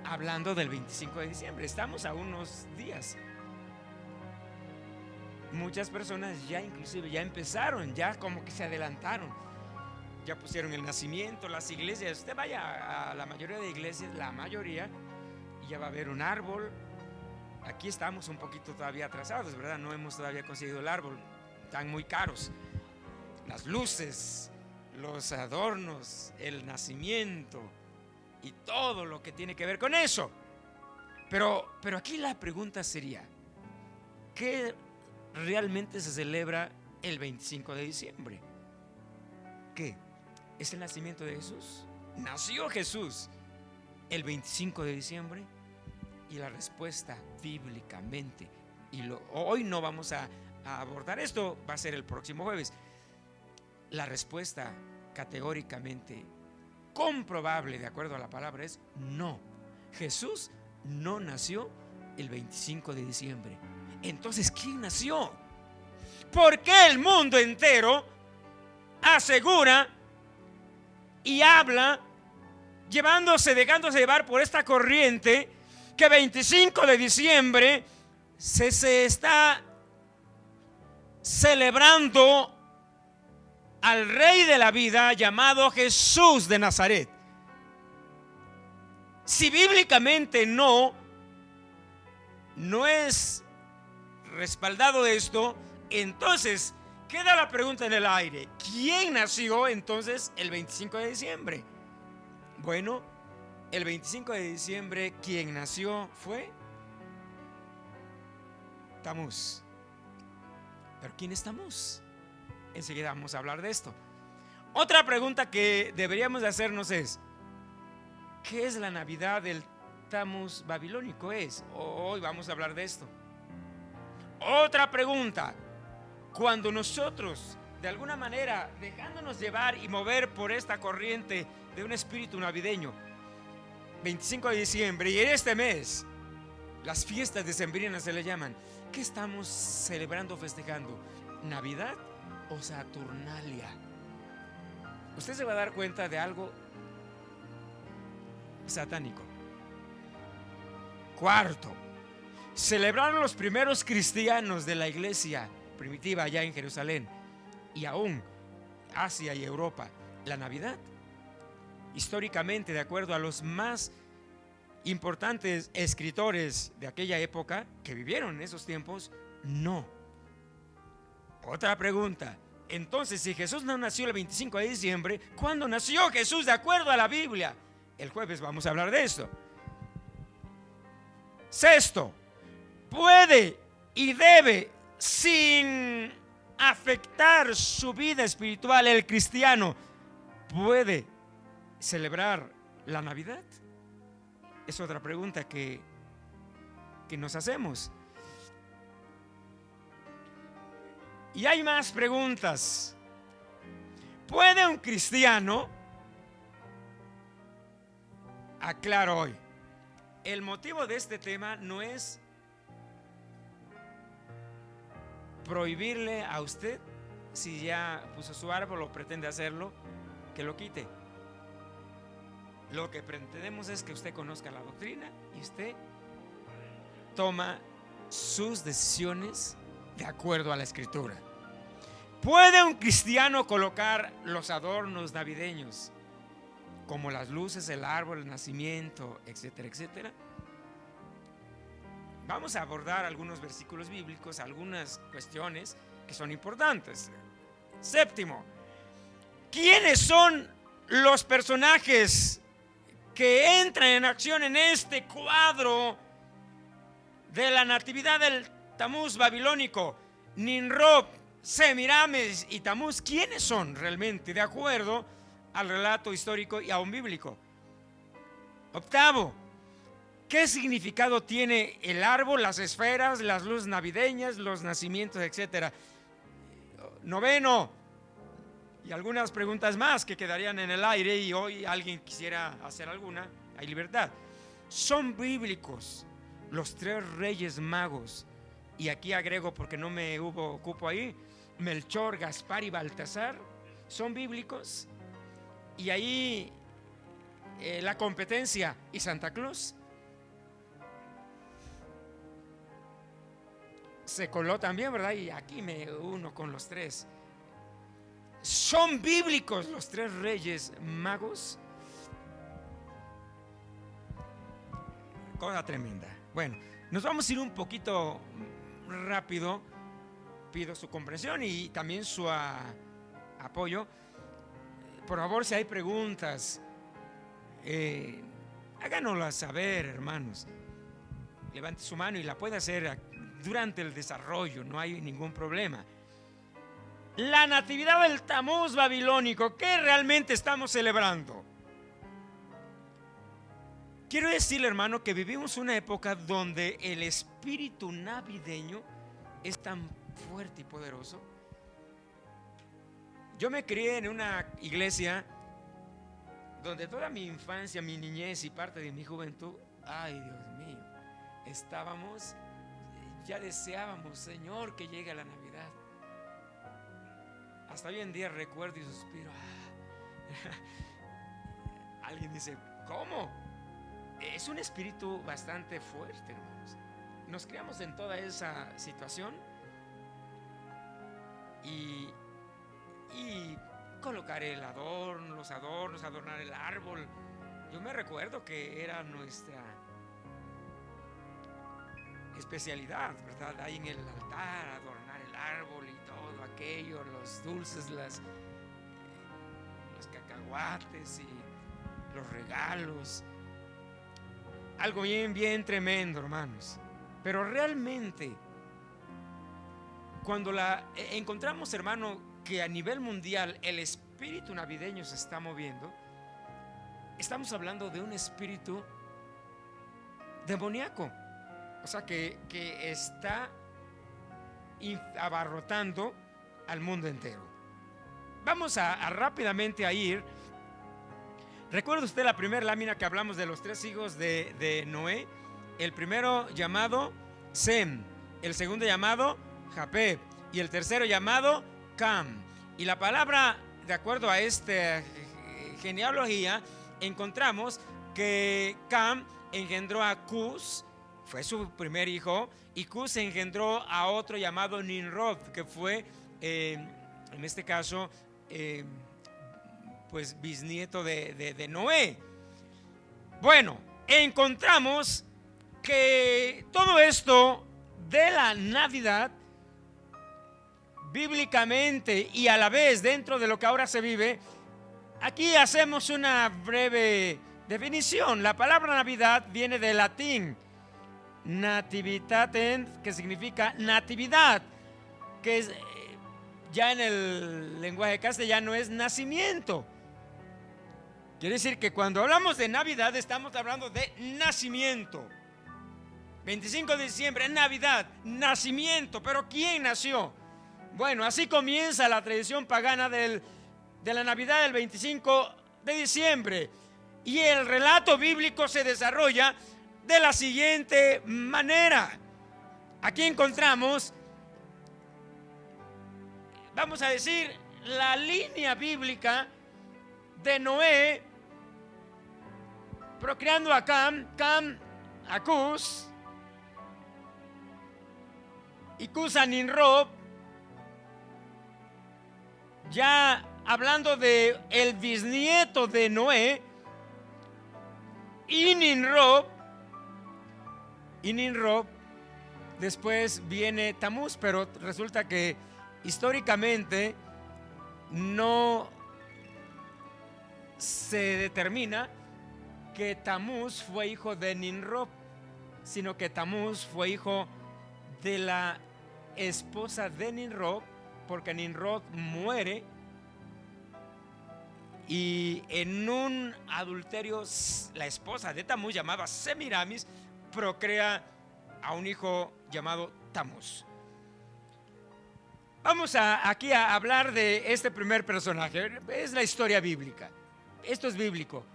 Hablando del 25 de diciembre, estamos a unos días. Muchas personas ya inclusive ya empezaron, ya como que se adelantaron. Ya pusieron el nacimiento, las iglesias. Usted vaya a la mayoría de iglesias, la mayoría, y ya va a haber un árbol. Aquí estamos un poquito todavía atrasados, ¿verdad? No hemos todavía conseguido el árbol. Están muy caros. Las luces, los adornos, el nacimiento y todo lo que tiene que ver con eso. Pero aquí la pregunta sería: ¿qué realmente se celebra el 25 de diciembre? ¿Qué? ¿Es el nacimiento de Jesús? ¿Nació Jesús el 25 de diciembre? Y la respuesta bíblicamente, hoy no vamos a abordar esto, va a ser el próximo jueves. La respuesta categóricamente comprobable de acuerdo a la palabra es no. Jesús no nació el 25 de diciembre. Entonces, ¿quién nació? ¿Por qué el mundo entero asegura y habla, dejándose llevar por esta corriente, que 25 de diciembre se está celebrando al Rey de la vida llamado Jesús de Nazaret? Si bíblicamente no es respaldado esto, entonces queda la pregunta en el aire: ¿quién nació entonces el 25 de diciembre? Bueno, el 25 de diciembre quien nació fue Tamuz. ¿Pero quién es Tamuz? Enseguida vamos a hablar de esto. Otra pregunta que deberíamos de hacernos es: ¿qué es la Navidad del Tamuz babilónico? Hoy vamos a hablar de esto. Otra pregunta: cuando nosotros, de alguna manera, dejándonos llevar y mover por esta corriente de un espíritu navideño, 25 de diciembre y en este mes, las fiestas decembrinas se le llaman, ¿qué estamos celebrando, festejando? ¿Navidad o Saturnalia? Usted se va a dar cuenta de algo satánico. Cuarto, celebraron los primeros cristianos de la iglesia primitiva allá en Jerusalén y aún Asia y Europa la Navidad. Históricamente, de acuerdo a los más importantes escritores de aquella época que vivieron en esos tiempos, no. Otra pregunta: entonces, si Jesús no nació el 25 de diciembre, ¿cuándo nació Jesús de acuerdo a la Biblia? El jueves vamos a hablar de esto. Sexto, puede y debe, sin afectar su vida espiritual, el cristiano puede celebrar la Navidad. Es otra pregunta que nos hacemos. Y hay más preguntas. ¿Puede un cristiano? Aclaro hoy, el motivo de este tema no es prohibirle a usted, si ya puso su árbol o pretende hacerlo, que lo quite. Lo que pretendemos es que usted conozca la doctrina y usted toma sus decisiones de acuerdo a la Escritura. ¿Puede un cristiano colocar los adornos navideños, como las luces, el árbol, el nacimiento, etcétera, etcétera? Vamos a abordar algunos versículos bíblicos, algunas cuestiones que son importantes. Séptimo, ¿quiénes son los personajes que entran en acción en este cuadro de la natividad del Tamuz babilónico? Nimrod, Semiramis y Tamuz, ¿quiénes son realmente de acuerdo al relato histórico y aún bíblico? Octavo, ¿qué significado tiene el árbol, las esferas, las luces navideñas, los nacimientos, etcétera? Noveno, y algunas preguntas más que quedarían en el aire y hoy alguien quisiera hacer alguna, hay libertad. ¿Son bíblicos los tres reyes magos? Y aquí agrego, porque no me ocupo ahí, Melchor, Gaspar y Baltasar. ¿Son bíblicos? Y ahí la competencia, ¿y Santa Claus? Se coló también, ¿verdad? Y aquí me uno con los tres. ¿Son bíblicos los tres reyes magos? Cosa tremenda. Bueno, nos vamos a ir un poquito rápido. Pido su comprensión y también su apoyo. Por favor, si hay preguntas, háganoslas saber, hermanos. Levante su mano y la puede hacer durante el desarrollo, no hay ningún problema. La natividad del Tamuz babilónico, ¿qué realmente estamos celebrando? Quiero decirle, hermano, que vivimos una época donde el espíritu navideño es tan fuerte y poderoso. Yo me crié en una iglesia donde toda mi infancia, mi niñez y parte de mi juventud, ay Dios mío, estábamos, ya deseábamos, Señor, que llegue la Navidad. Hasta hoy en día recuerdo y suspiro. Alguien dice, ¿cómo? Es un espíritu bastante fuerte, hermanos. Nos criamos en toda esa situación y colocar el adorno, los adornos, adornar el árbol. Yo me recuerdo que era nuestra especialidad, ¿verdad? Ahí en el altar, adornar el árbol y todo aquello, los dulces, los cacahuates y los regalos. Algo bien tremendo, hermanos. Pero realmente, cuando encontramos, hermano, que a nivel mundial el espíritu navideño se está moviendo, estamos hablando de un espíritu demoníaco. O sea, que está abarrotando al mundo entero. Vamos a rápidamente a ir. ¿Recuerda usted la primera lámina que hablamos de los tres hijos de Noé? El primero llamado Sem, el segundo llamado Japet y el tercero llamado Cam. Y la palabra, de acuerdo a esta genealogía, encontramos que Cam engendró a Cus, fue su primer hijo, y Cus engendró a otro llamado Nimrod, que fue, en este caso, pues bisnieto de Noé. Bueno, encontramos que todo esto de la Navidad, bíblicamente y a la vez dentro de lo que ahora se vive, aquí hacemos una breve definición. La palabra Navidad viene del latín nativitatem, que significa natividad, que es, ya en el lenguaje castellano es nacimiento. Quiere decir que cuando hablamos de Navidad estamos hablando de nacimiento. 25 de diciembre, Navidad, nacimiento. ¿Pero quién nació? Bueno, así comienza la tradición pagana de la Navidad del 25 de diciembre. Y el relato bíblico se desarrolla de la siguiente manera. Aquí encontramos, vamos a decir, la línea bíblica de Noé procreando a Cam, Cam a Cus y Cus a Nimrod. Ya hablando de el bisnieto de Noé y Nimrod, después viene Tamuz, pero resulta que históricamente no se determina que Tamuz fue hijo de Nimrod, sino que Tamuz fue hijo de la esposa de Nimrod, porque Nimrod muere y en un adulterio la esposa de Tamuz, llamada Semiramis, procrea a un hijo llamado Tamuz. Vamos aquí a hablar de este primer personaje. Es la historia bíblica. Esto es bíblico.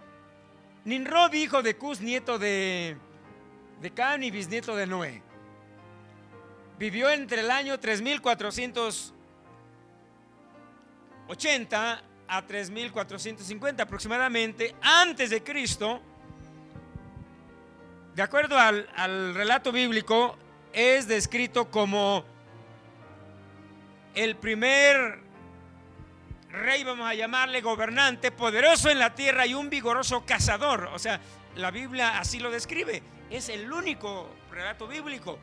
Nimrod, hijo de Cus, nieto de Cam y bisnieto de Noé, vivió entre el año 3480 a 3450 aproximadamente antes de Cristo. De acuerdo al relato bíblico, es descrito como el primer rey, vamos a llamarle gobernante, poderoso en la tierra y un vigoroso cazador. O sea, la Biblia así lo describe. Es el único relato bíblico.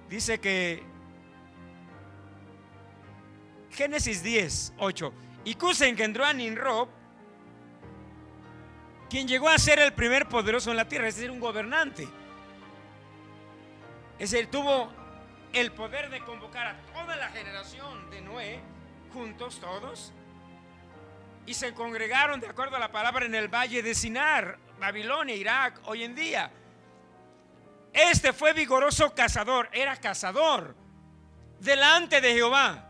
Dice que Génesis 10, 8. Y Cus engendró a Nimrod, quien llegó a ser el primer poderoso en la tierra, es decir, un gobernante. Es decir, tuvo el poder de convocar a toda la generación de Noé, juntos todos, y se congregaron, de acuerdo a la palabra, en el valle de Sinar, Babilonia, Irak, hoy en día. Este fue vigoroso cazador, era cazador delante de Jehová.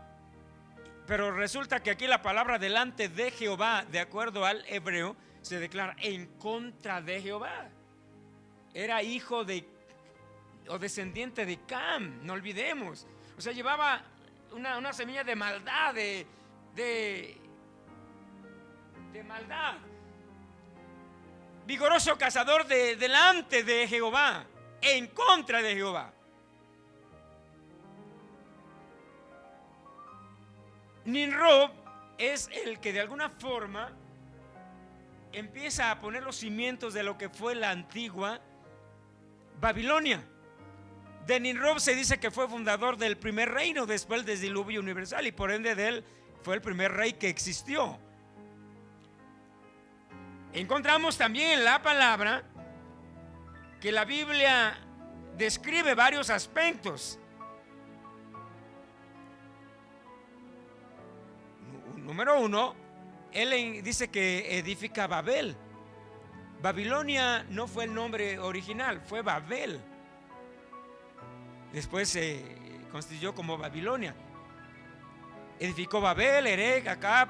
Pero resulta que aquí la palabra delante de Jehová, de acuerdo al hebreo, se declara en contra de Jehová. Era hijo de o descendiente de Cam, no olvidemos. O sea, llevaba una semilla de maldad, de maldad. Vigoroso cazador delante de Jehová, en contra de Jehová. Nimrod es el que de alguna forma empieza a poner los cimientos de lo que fue la antigua Babilonia. De Nimrod se dice que fue fundador del primer reino después del diluvio universal, y por ende de él fue el primer rey que existió. Encontramos también en la palabra que la Biblia describe varios aspectos. Número uno, él dice que edifica Babel. Babilonia no fue el nombre original, fue Babel. Después se constituyó como Babilonia. Edificó Babel, Erech, Acab,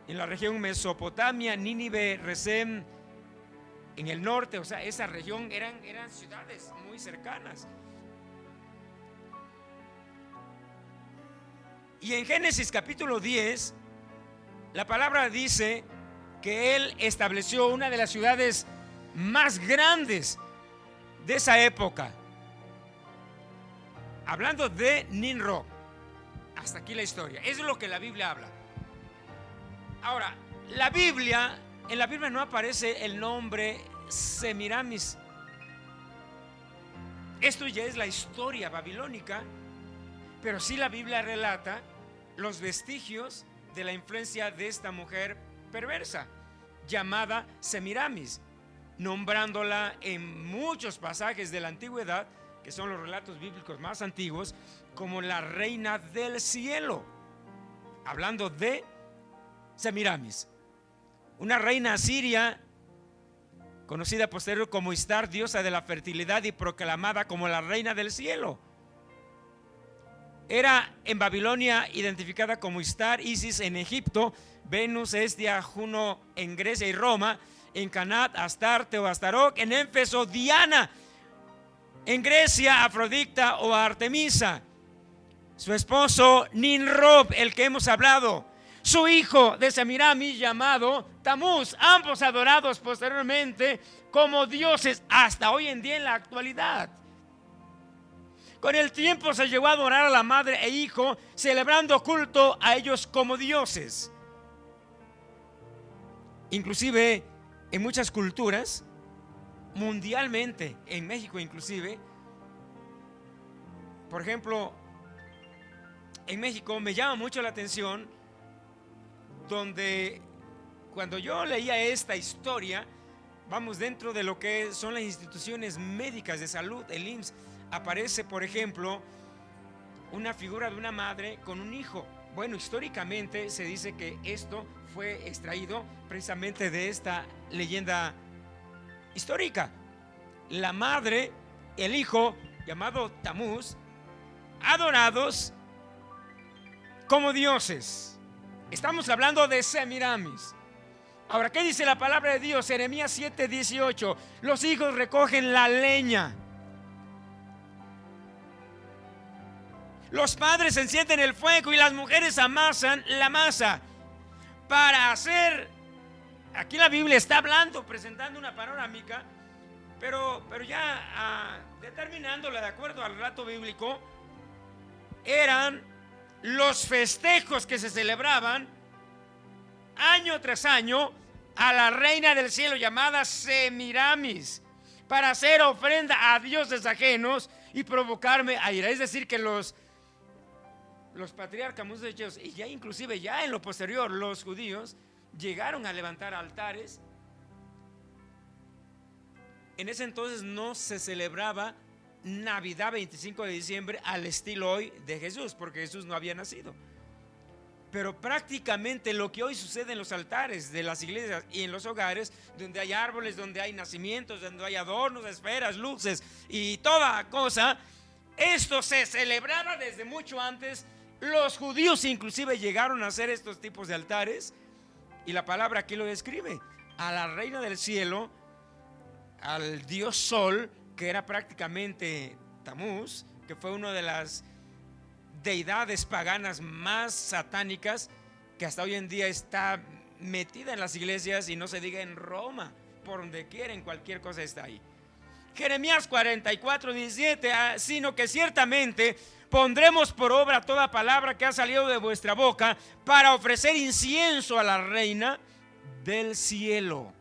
en la región Mesopotamia, Nínive, Resem, en el norte. O sea, esa región eran ciudades muy cercanas. Y en Génesis capítulo 10, la palabra dice que él estableció una de las ciudades más grandes de esa época. Hablando de Nimrod. Hasta aquí la historia. Eso es lo que la Biblia habla. Ahora, en la Biblia no aparece el nombre Semiramis. Esto ya es la historia babilónica, pero sí la Biblia relata los vestigios de la influencia de esta mujer perversa llamada Semiramis, nombrándola en muchos pasajes de la antigüedad, que son los relatos bíblicos más antiguos, como la reina del cielo, hablando de Semiramis, una reina asiria conocida posteriormente como Istar, diosa de la fertilidad, y proclamada como la reina del cielo. Era en Babilonia identificada como Istar, Isis en Egipto, Venus, Hestia, Juno en Grecia y Roma, en Canat, Astarte o Astaroth, en Éfeso, Diana, en Grecia, Afrodita o Artemisa. Su esposo Nimrod, el que hemos hablado, su hijo de Semiramis llamado Tamuz, ambos adorados posteriormente como dioses hasta hoy en día en la actualidad. Con el tiempo se llegó a adorar a la madre e hijo, celebrando culto a ellos como dioses. Inclusive en muchas culturas, mundialmente, en México inclusive, por ejemplo, en México me llama mucho la atención donde cuando yo leía esta historia, vamos, dentro de lo que son las instituciones médicas de salud, el IMSS, aparece, por ejemplo, una figura de una madre con un hijo. bueno, históricamente se dice que esto fue extraído precisamente de esta leyenda histórica. La madre, el hijo, llamado Tamuz, adorados como dioses. Estamos hablando de Semiramis. Ahora, ¿qué dice la palabra de Dios? Jeremías 7:18. Los hijos recogen la leña. Los padres encienden el fuego y las mujeres amasan la masa para hacer. Aquí la Biblia está hablando, presentando una panorámica, pero ya determinándola de acuerdo al relato bíblico. Eran los festejos que se celebraban año tras año a la reina del cielo llamada Semiramis, para hacer ofrenda a dioses ajenos y provocarme a ira. Es decir, que los patriarcas, muchos de ellos, y ya inclusive ya en lo posterior, los judíos llegaron a levantar altares. En ese entonces no se celebraba Navidad 25 de diciembre al estilo hoy de Jesús, porque Jesús no había nacido. Pero prácticamente lo que hoy sucede en los altares de las iglesias y en los hogares, donde hay árboles, donde hay nacimientos, donde hay adornos, esferas, luces y toda cosa, esto se celebraba desde mucho antes. Los judíos inclusive llegaron a hacer estos tipos de altares, y la palabra aquí lo describe: a la reina del cielo, al dios sol, que era prácticamente Tamuz, que fue una de las deidades paganas más satánicas, que hasta hoy en día está metida en las iglesias, y no se diga en Roma, por donde quieren, cualquier cosa está ahí. Jeremías 44:17, sino que ciertamente pondremos por obra toda palabra que ha salido de vuestra boca para ofrecer incienso a la reina del cielo.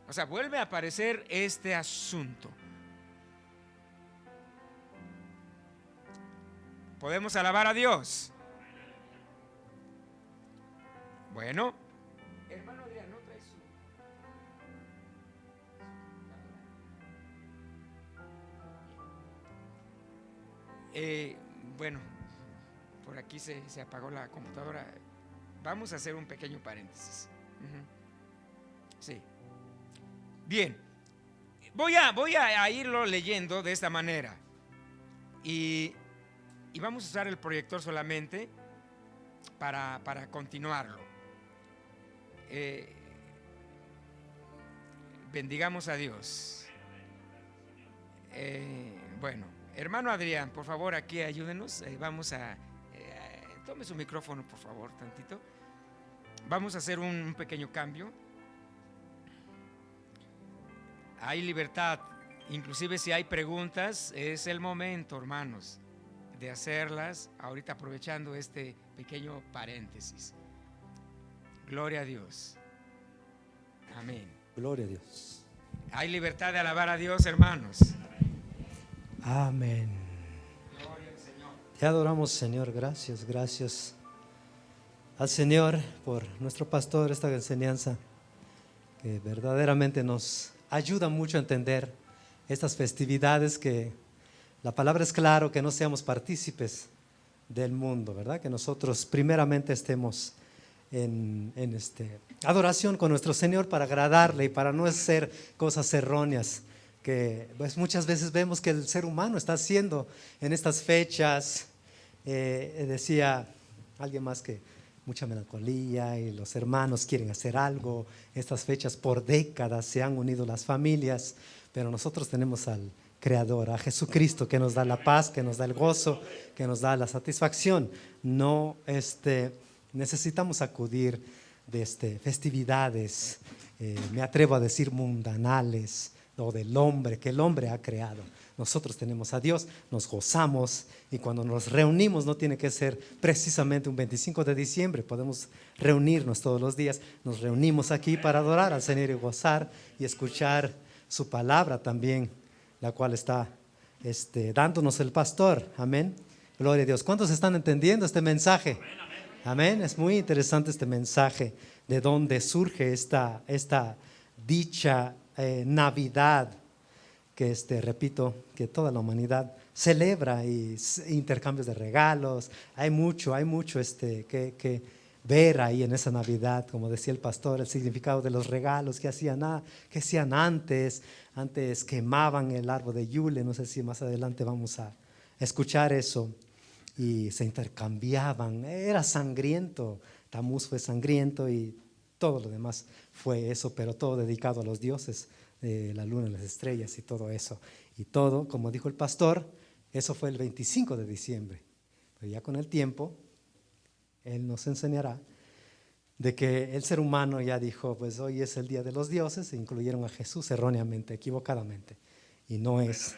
O sea, vuelve a aparecer este asunto. ¿Podemos alabar a Dios? Bueno, hermano Adrián, ¿no traes su? Bueno, por aquí se apagó la computadora. Vamos a hacer un pequeño paréntesis. Sí. Bien, voy a irlo leyendo de esta manera, y vamos a usar el proyector solamente para continuarlo. Bendigamos a Dios. Bueno, hermano Adrián, por favor, aquí ayúdenos. Vamos a tome su micrófono, por favor, tantito. Vamos a hacer un pequeño cambio. Hay libertad, inclusive si hay preguntas, es el momento, hermanos, de hacerlas ahorita, aprovechando este pequeño paréntesis. Gloria a Dios. Amén. Gloria a Dios. Hay libertad de alabar a Dios, hermanos. Amén. Gloria al Señor. Te adoramos, Señor. Gracias, gracias al Señor por nuestro pastor, esta enseñanza que verdaderamente nos ayuda mucho a entender estas festividades, que la palabra es claro, que no seamos partícipes del mundo, ¿verdad? Que nosotros primeramente estemos en adoración con nuestro Señor para agradarle y para no hacer cosas erróneas que pues muchas veces vemos que el ser humano está haciendo en estas fechas. Decía alguien más que mucha melancolía y los hermanos quieren hacer algo. Estas fechas por décadas se han unido las familias, pero nosotros tenemos al Creador, a Jesucristo, que nos da la paz, que nos da el gozo, que nos da la satisfacción. No necesitamos acudir de festividades, me atrevo a decir mundanales, o del hombre, que el hombre ha creado. Nosotros tenemos a Dios, nos gozamos, y cuando nos reunimos no tiene que ser precisamente un 25 de diciembre, podemos reunirnos todos los días. Nos reunimos aquí para adorar al Señor y gozar y escuchar su palabra también, la cual está dándonos el pastor. Amén. Gloria a Dios. ¿Cuántos están entendiendo este mensaje? Amén. Es muy interesante este mensaje, de dónde surge esta dicha Navidad, que repito, que toda la humanidad celebra y intercambios de regalos. Hay mucho que ver ahí en esa Navidad, como decía el pastor, el significado de los regalos que hacían antes. Antes quemaban el árbol de Yule, no sé si más adelante vamos a escuchar eso, y se intercambiaban. Era sangriento, Tamuz fue sangriento y todo lo demás fue eso, pero todo dedicado a los dioses, la luna, las estrellas y todo eso. Y todo, como dijo el pastor, eso fue el 25 de diciembre. Pero ya con el tiempo, él nos enseñará de que el ser humano ya dijo, pues hoy es el día de los dioses, e incluyeron a Jesús erróneamente, equivocadamente. Y no es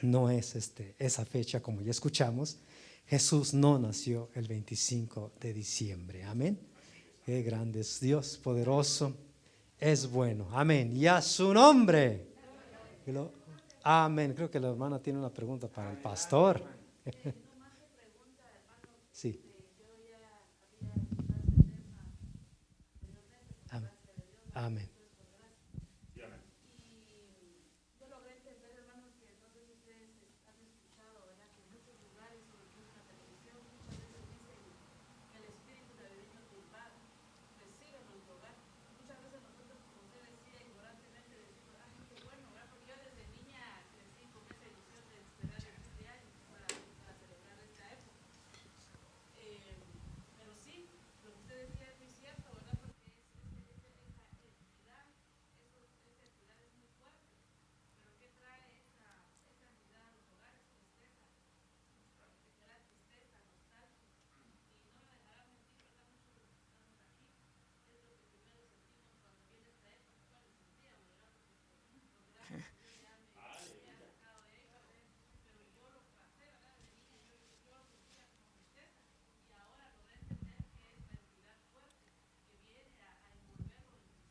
esa fecha, como ya escuchamos. Jesús no nació el 25 de diciembre. Amén. Qué grande es Dios, poderoso, es bueno. Amén. Y a su nombre. Amén. Creo que la hermana tiene una pregunta para el pastor. Sí. Amén. Amén.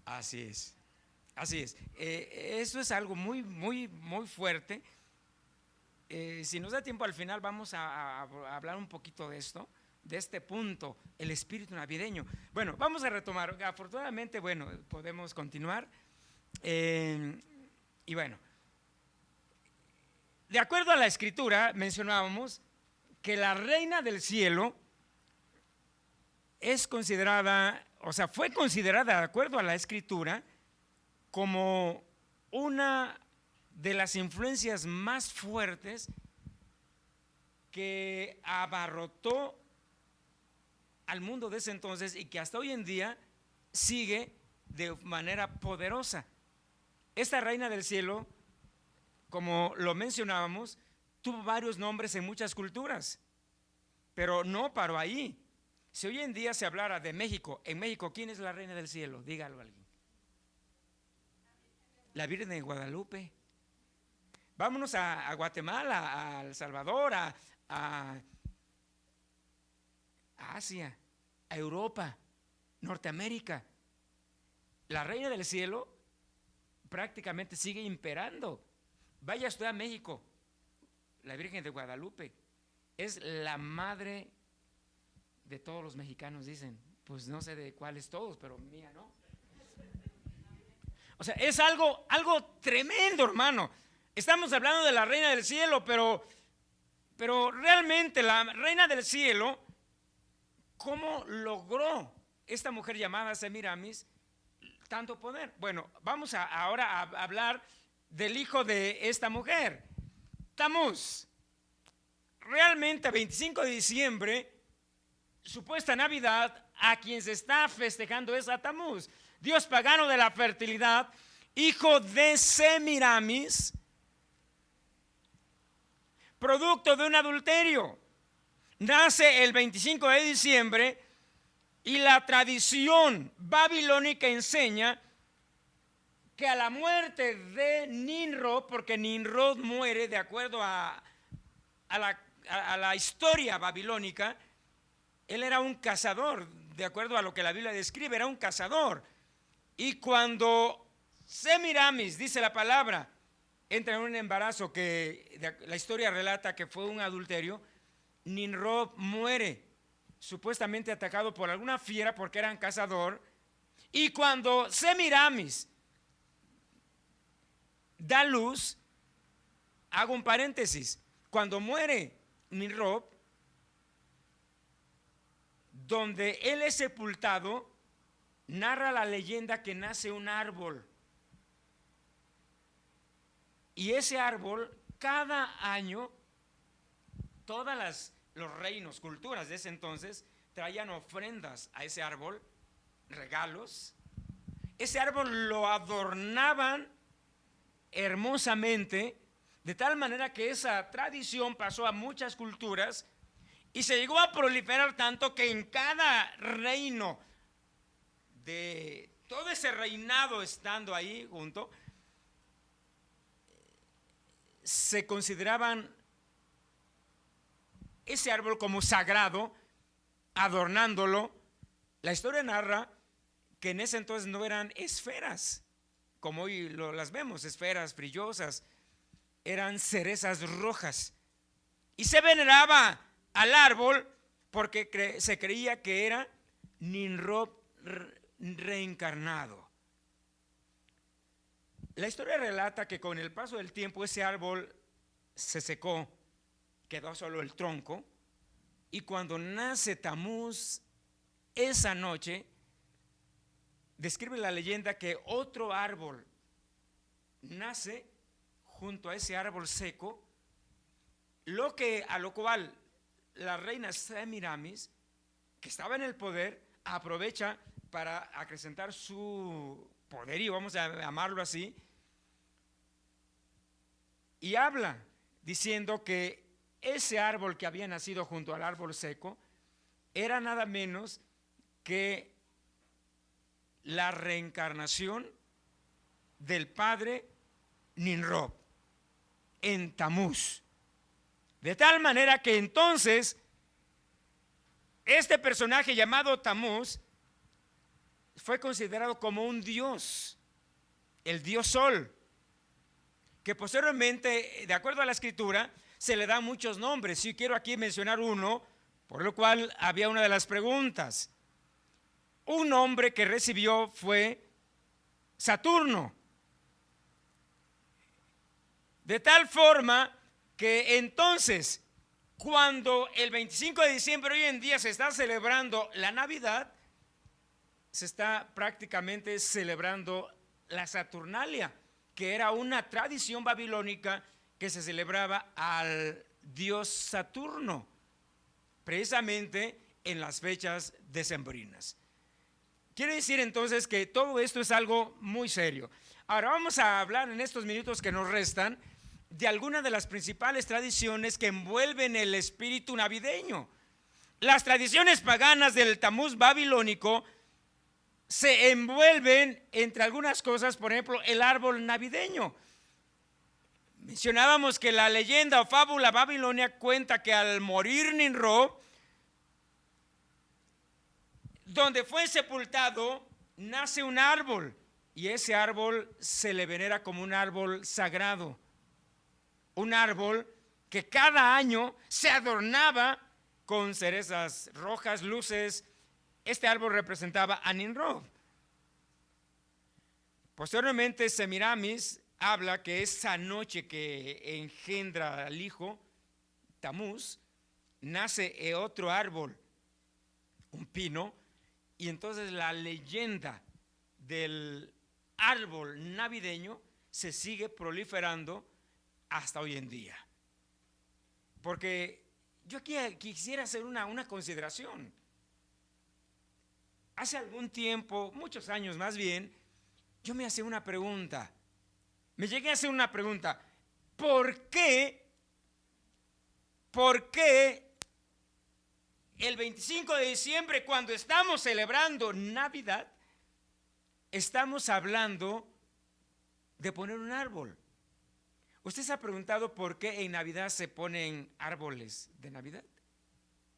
Así es, así es. Eso es algo muy, muy, muy fuerte. Si nos da tiempo al final vamos a hablar un poquito de esto, de este punto, el espíritu navideño. Bueno, vamos a retomar. Afortunadamente, bueno, podemos continuar. Y bueno, de acuerdo a la escritura, mencionábamos que la reina del cielo es considerada, o sea, fue considerada, de acuerdo a la escritura, como una de las influencias más fuertes que abarrotó al mundo de ese entonces y que hasta hoy en día sigue de manera poderosa. Esta reina del cielo, como lo mencionábamos, tuvo varios nombres en muchas culturas, pero no paró ahí. Si hoy en día se hablara de México, en México, ¿quién es la reina del cielo? Dígalo a alguien. La Virgen de Guadalupe. Vámonos a Guatemala, a El Salvador, a Asia, a Europa, Norteamérica. La reina del cielo prácticamente sigue imperando. Vaya usted a México, la Virgen de Guadalupe es la madre de todos los mexicanos, dicen. Pues no sé de cuáles todos, pero mía no. O sea, es algo tremendo, hermano. Estamos hablando de la reina del cielo, pero realmente la reina del cielo, ¿cómo logró esta mujer llamada Semiramis tanto poder? Bueno, vamos ahora a hablar del hijo de esta mujer, Tamuz. Realmente, 25 de diciembre, supuesta Navidad, a quien se está festejando es a Tamuz, dios pagano de la fertilidad, hijo de Semiramis, producto de un adulterio. Nace el 25 de diciembre y la tradición babilónica enseña que a la muerte de Nimrod, porque Nimrod muere de acuerdo a la historia babilónica, él era un cazador, de acuerdo a lo que la Biblia describe, era un cazador. Y cuando Semiramis, dice la palabra, entra en un embarazo que la historia relata que fue un adulterio, Nimrod muere, supuestamente atacado por alguna fiera porque era un cazador. Y cuando Semiramis da luz, hago un paréntesis. Cuando muere Nimrod, donde él es sepultado, narra la leyenda que nace un árbol. Y ese árbol, cada año, los reinos, culturas de ese entonces, traían ofrendas a ese árbol, regalos. Ese árbol lo adornaban hermosamente, de tal manera que esa tradición pasó a muchas culturas y se llegó a proliferar tanto que en cada reino, de todo ese reinado estando ahí junto, se consideraban ese árbol como sagrado, adornándolo. La historia narra que en ese entonces no eran esferas, como hoy las vemos, esferas brillosas, eran cerezas rojas. Y se veneraba al árbol porque se creía que era Nimrod reencarnado. La historia relata que con el paso del tiempo ese árbol se secó, quedó solo el tronco, y cuando nace Tamuz esa noche, describe la leyenda que otro árbol nace junto a ese árbol seco, a lo cual la reina Semiramis, que estaba en el poder, aprovecha para acrecentar su poderío, vamos a llamarlo así, y habla diciendo que ese árbol que había nacido junto al árbol seco era nada menos que la reencarnación del padre Nimrod en Tamuz. De tal manera que entonces este personaje llamado Tamuz fue considerado como un dios, el dios Sol, que posteriormente, de acuerdo a la escritura, se le da muchos nombres. Yo quiero aquí mencionar uno, por lo cual había una de las preguntas. Un nombre que recibió fue Saturno. De tal forma que entonces, cuando el 25 de diciembre hoy en día se está celebrando la Navidad, se está prácticamente celebrando la Saturnalia, que era una tradición babilónica que se celebraba al dios Saturno, precisamente en las fechas decembrinas. Quiere decir entonces que todo esto es algo muy serio. Ahora vamos a hablar en estos minutos que nos restan de algunas de las principales tradiciones que envuelven el espíritu navideño. Las tradiciones paganas del Tamuz babilónico se envuelven entre algunas cosas, por ejemplo, el árbol navideño. Mencionábamos que la leyenda o fábula babilonia cuenta que al morir Nimrod, donde fue sepultado, nace un árbol, y ese árbol se le venera como un árbol sagrado, un árbol que cada año se adornaba con cerezas rojas, luces. Este árbol representaba a Nimrod. Posteriormente Semiramis habla que esa noche que engendra al hijo Tamuz, nace otro árbol, un pino, y entonces la leyenda del árbol navideño se sigue proliferando hasta hoy en día. Porque yo aquí quisiera hacer una consideración. Hace algún tiempo, muchos años más bien, yo me hacía una pregunta. Me llegué a hacer una pregunta. ¿Por qué el 25 de diciembre, cuando estamos celebrando Navidad, estamos hablando de poner un árbol? ¿Usted se ha preguntado por qué en Navidad se ponen árboles de Navidad?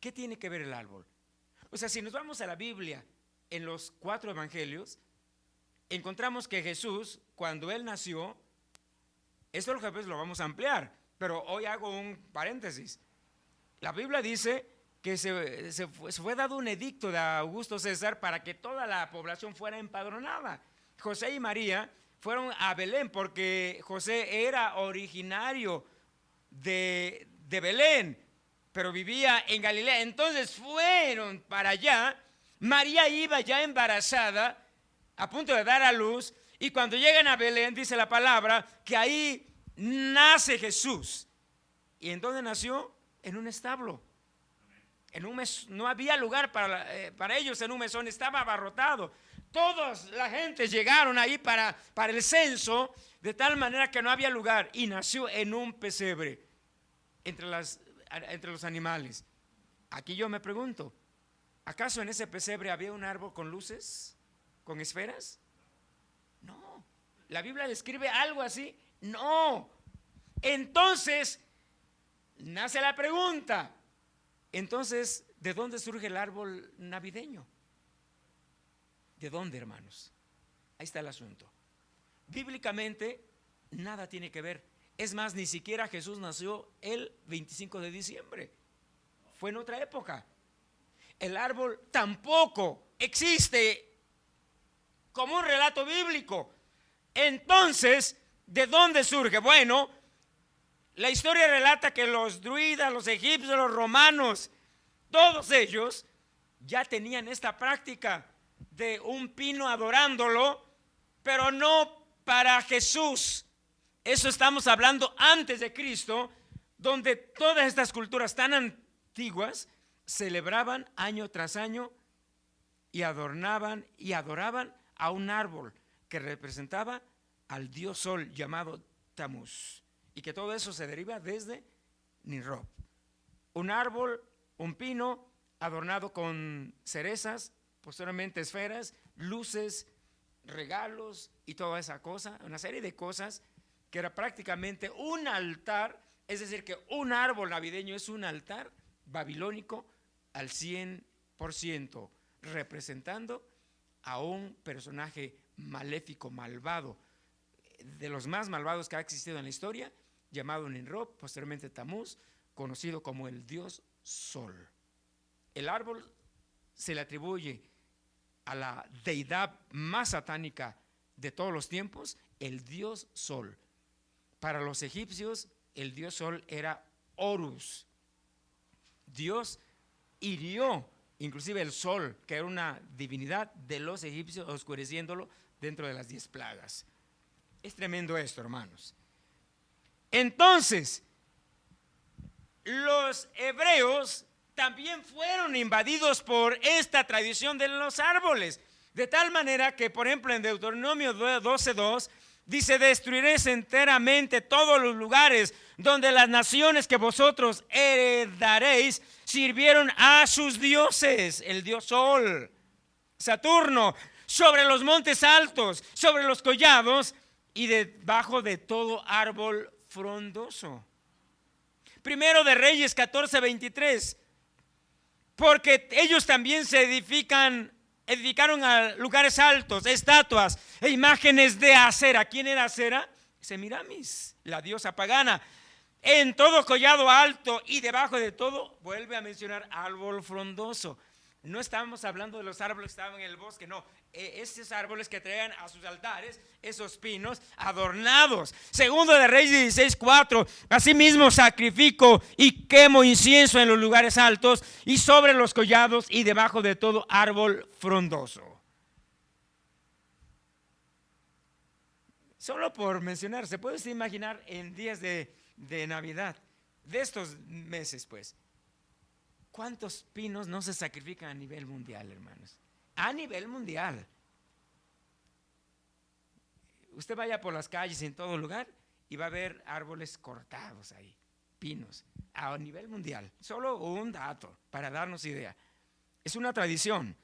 ¿Qué tiene que ver el árbol? O sea, si nos vamos a la Biblia, en los 4 evangelios, encontramos que Jesús, cuando él nació, esto lo vamos a ampliar, pero hoy hago un paréntesis. La Biblia dice que se fue dado un edicto de Augusto César para que toda la población fuera empadronada. José y María fueron a Belén porque José era originario de Belén, pero vivía en Galilea. Entonces fueron para allá. María iba ya embarazada, a punto de dar a luz, y cuando llegan a Belén, dice la palabra, que ahí nace Jesús. ¿Y en dónde nació? En un establo. No había lugar para ellos en un mesón, estaba abarrotado. Toda la gente llegaron ahí para el censo, de tal manera que no había lugar, y nació en un pesebre entre los animales. Aquí yo me pregunto, ¿acaso en ese pesebre había un árbol con luces, con esferas? No. ¿La Biblia describe algo así? No. Entonces, nace la pregunta. Entonces, ¿de dónde surge el árbol navideño? ¿De dónde, hermanos? Ahí está el asunto. Bíblicamente, nada tiene que ver. Es más, ni siquiera Jesús nació el 25 de diciembre. Fue en otra época. El árbol tampoco existe como un relato bíblico. Entonces, ¿de dónde surge? Bueno, la historia relata que los druidas, los egipcios, los romanos, todos ellos ya tenían esta práctica de un pino adorándolo, pero no para Jesús. Eso estamos hablando antes de Cristo, donde todas estas culturas tan antiguas celebraban año tras año y adornaban y adoraban a un árbol que representaba al dios Sol llamado Tamuz, y que todo eso se deriva desde Ninrob. Un árbol, un pino adornado con cerezas, posteriormente esferas, luces, regalos y toda esa cosa, una serie de cosas que era prácticamente un altar. Es decir, que un árbol navideño es un altar babilónico al 100%, representando a un personaje maléfico, malvado, de los más malvados que ha existido en la historia, llamado Ninrob, posteriormente Tamuz, conocido como el dios Sol. El árbol se le atribuye a la deidad más satánica de todos los tiempos, el dios Sol. Para los egipcios, el dios Sol era Horus. Dios hirió inclusive el sol, que era una divinidad de los egipcios, oscureciéndolo dentro de las 10 plagas. Es tremendo esto, hermanos. Entonces, los hebreos también fueron invadidos por esta tradición de los árboles, de tal manera que, por ejemplo, en Deuteronomio 12:2 dice: destruiréis enteramente todos los lugares donde las naciones que vosotros heredaréis sirvieron a sus dioses, el dios Sol, Saturno, sobre los montes altos, sobre los collados y debajo de todo árbol frondoso. Primero de Reyes 14:23, porque ellos también se edificaron a lugares altos, estatuas e imágenes de Acera. ¿Quién era Acera? Semiramis, la diosa pagana. En todo collado alto y debajo de todo, vuelve a mencionar árbol frondoso. No estamos hablando de los árboles que estaban en el bosque, no. Esos árboles que traían a sus altares, esos pinos adornados. Segundo de Reyes 16:4, asimismo sacrifico y quemo incienso en los lugares altos y sobre los collados y debajo de todo árbol frondoso. Solo por mencionar, se puede usted imaginar en días de Navidad, de estos meses, pues, ¿cuántos pinos no se sacrifican a nivel mundial, hermanos? A nivel mundial. Usted vaya por las calles en todo lugar y va a ver árboles cortados ahí, pinos, a nivel mundial. Solo un dato para darnos idea. Es una tradición.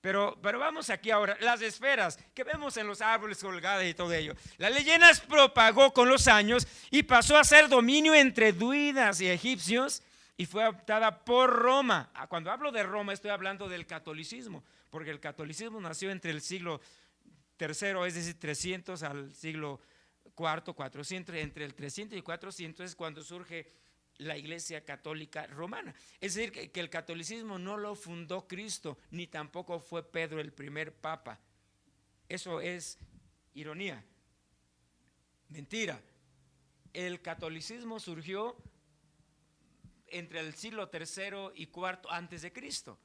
Pero vamos aquí ahora, las esferas que vemos en los árboles colgadas y todo ello. La leyenda se propagó con los años y pasó a ser dominio entre druidas y egipcios y fue adoptada por Roma. Cuando hablo de Roma estoy hablando del catolicismo, porque el catolicismo nació entre el siglo III, es decir, 300 al siglo IV, 400, entre el 300 y 400 es cuando surge la Iglesia Católica Romana. Es decir, que el catolicismo no lo fundó Cristo, ni tampoco fue Pedro el primer papa. Eso es ironía, mentira. El catolicismo surgió entre el siglo III y IV antes de Cristo.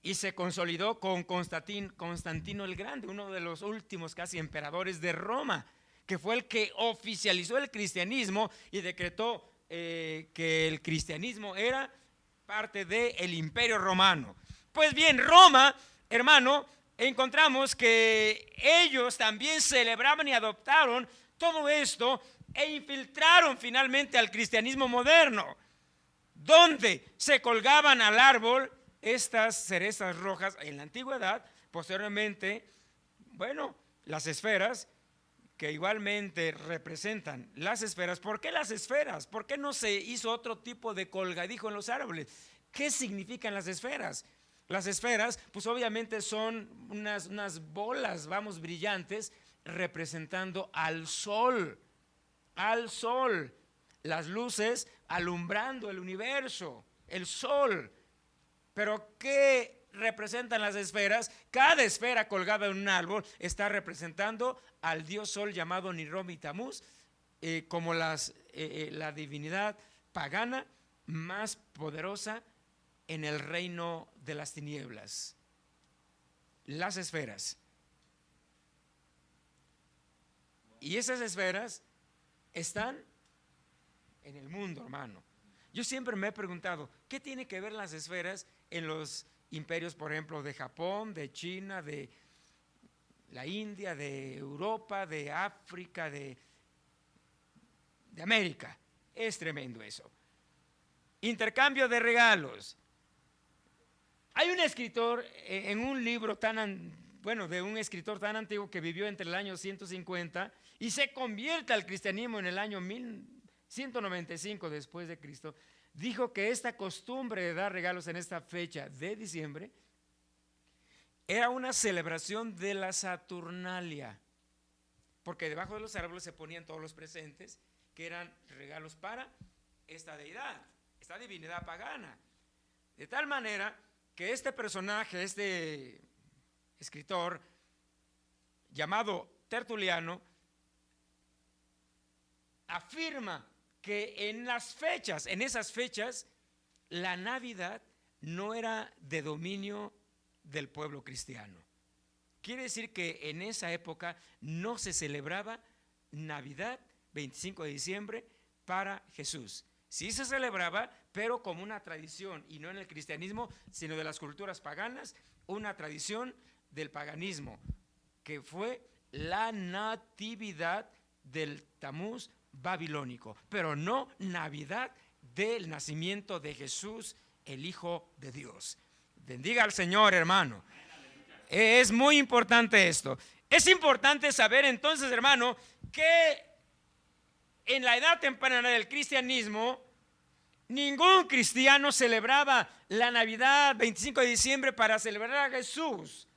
Y se consolidó con Constantino el Grande, uno de los últimos casi emperadores de Roma, que fue el que oficializó el cristianismo y decretó que el cristianismo era parte del Imperio Romano. Pues bien, Roma, hermano, encontramos que ellos también celebraban y adoptaron todo esto e infiltraron finalmente al cristianismo moderno, donde se colgaban al árbol estas cerezas rojas en la antigüedad. Posteriormente, bueno, las esferas, que igualmente representan las esferas. ¿Por qué las esferas? ¿Por qué no se hizo otro tipo de colgadijo en los árboles? ¿Qué significan las esferas? Las esferas, pues obviamente son unas bolas, vamos, brillantes, representando al sol, las luces alumbrando el universo, el sol. Pero ¿qué representan las esferas? Cada esfera colgada en un árbol está representando al dios sol llamado Nirom y Tamuz, como la divinidad pagana más poderosa en el reino de las tinieblas. Las esferas. Y esas esferas están en el mundo, hermano. Yo siempre me he preguntado, ¿qué tiene que ver las esferas en los imperios, por ejemplo, de Japón, de China, de la India, de Europa, de África, de América? Es tremendo eso. Intercambio de regalos. Hay un escritor en un libro de un escritor tan antiguo que vivió entre el año 150 y se convierte al cristianismo en el año 1195 después de Cristo. Dijo que esta costumbre de dar regalos en esta fecha de diciembre era una celebración de la Saturnalia, porque debajo de los árboles se ponían todos los presentes que eran regalos para esta deidad, esta divinidad pagana. De tal manera que este personaje, este escritor llamado Tertuliano, afirma que en esas fechas, la Navidad no era de dominio del pueblo cristiano. Quiere decir que en esa época no se celebraba Navidad, 25 de diciembre, para Jesús. Sí se celebraba, pero como una tradición, y no en el cristianismo, sino de las culturas paganas, una tradición del paganismo, que fue la natividad del Tamuz babilónico, pero no Navidad del nacimiento de Jesús, el Hijo de Dios. Bendiga al Señor, hermano. Es muy importante esto. Es importante saber entonces, hermano, que en la edad temprana del cristianismo, ningún cristiano celebraba la Navidad 25 de diciembre para celebrar a Jesús.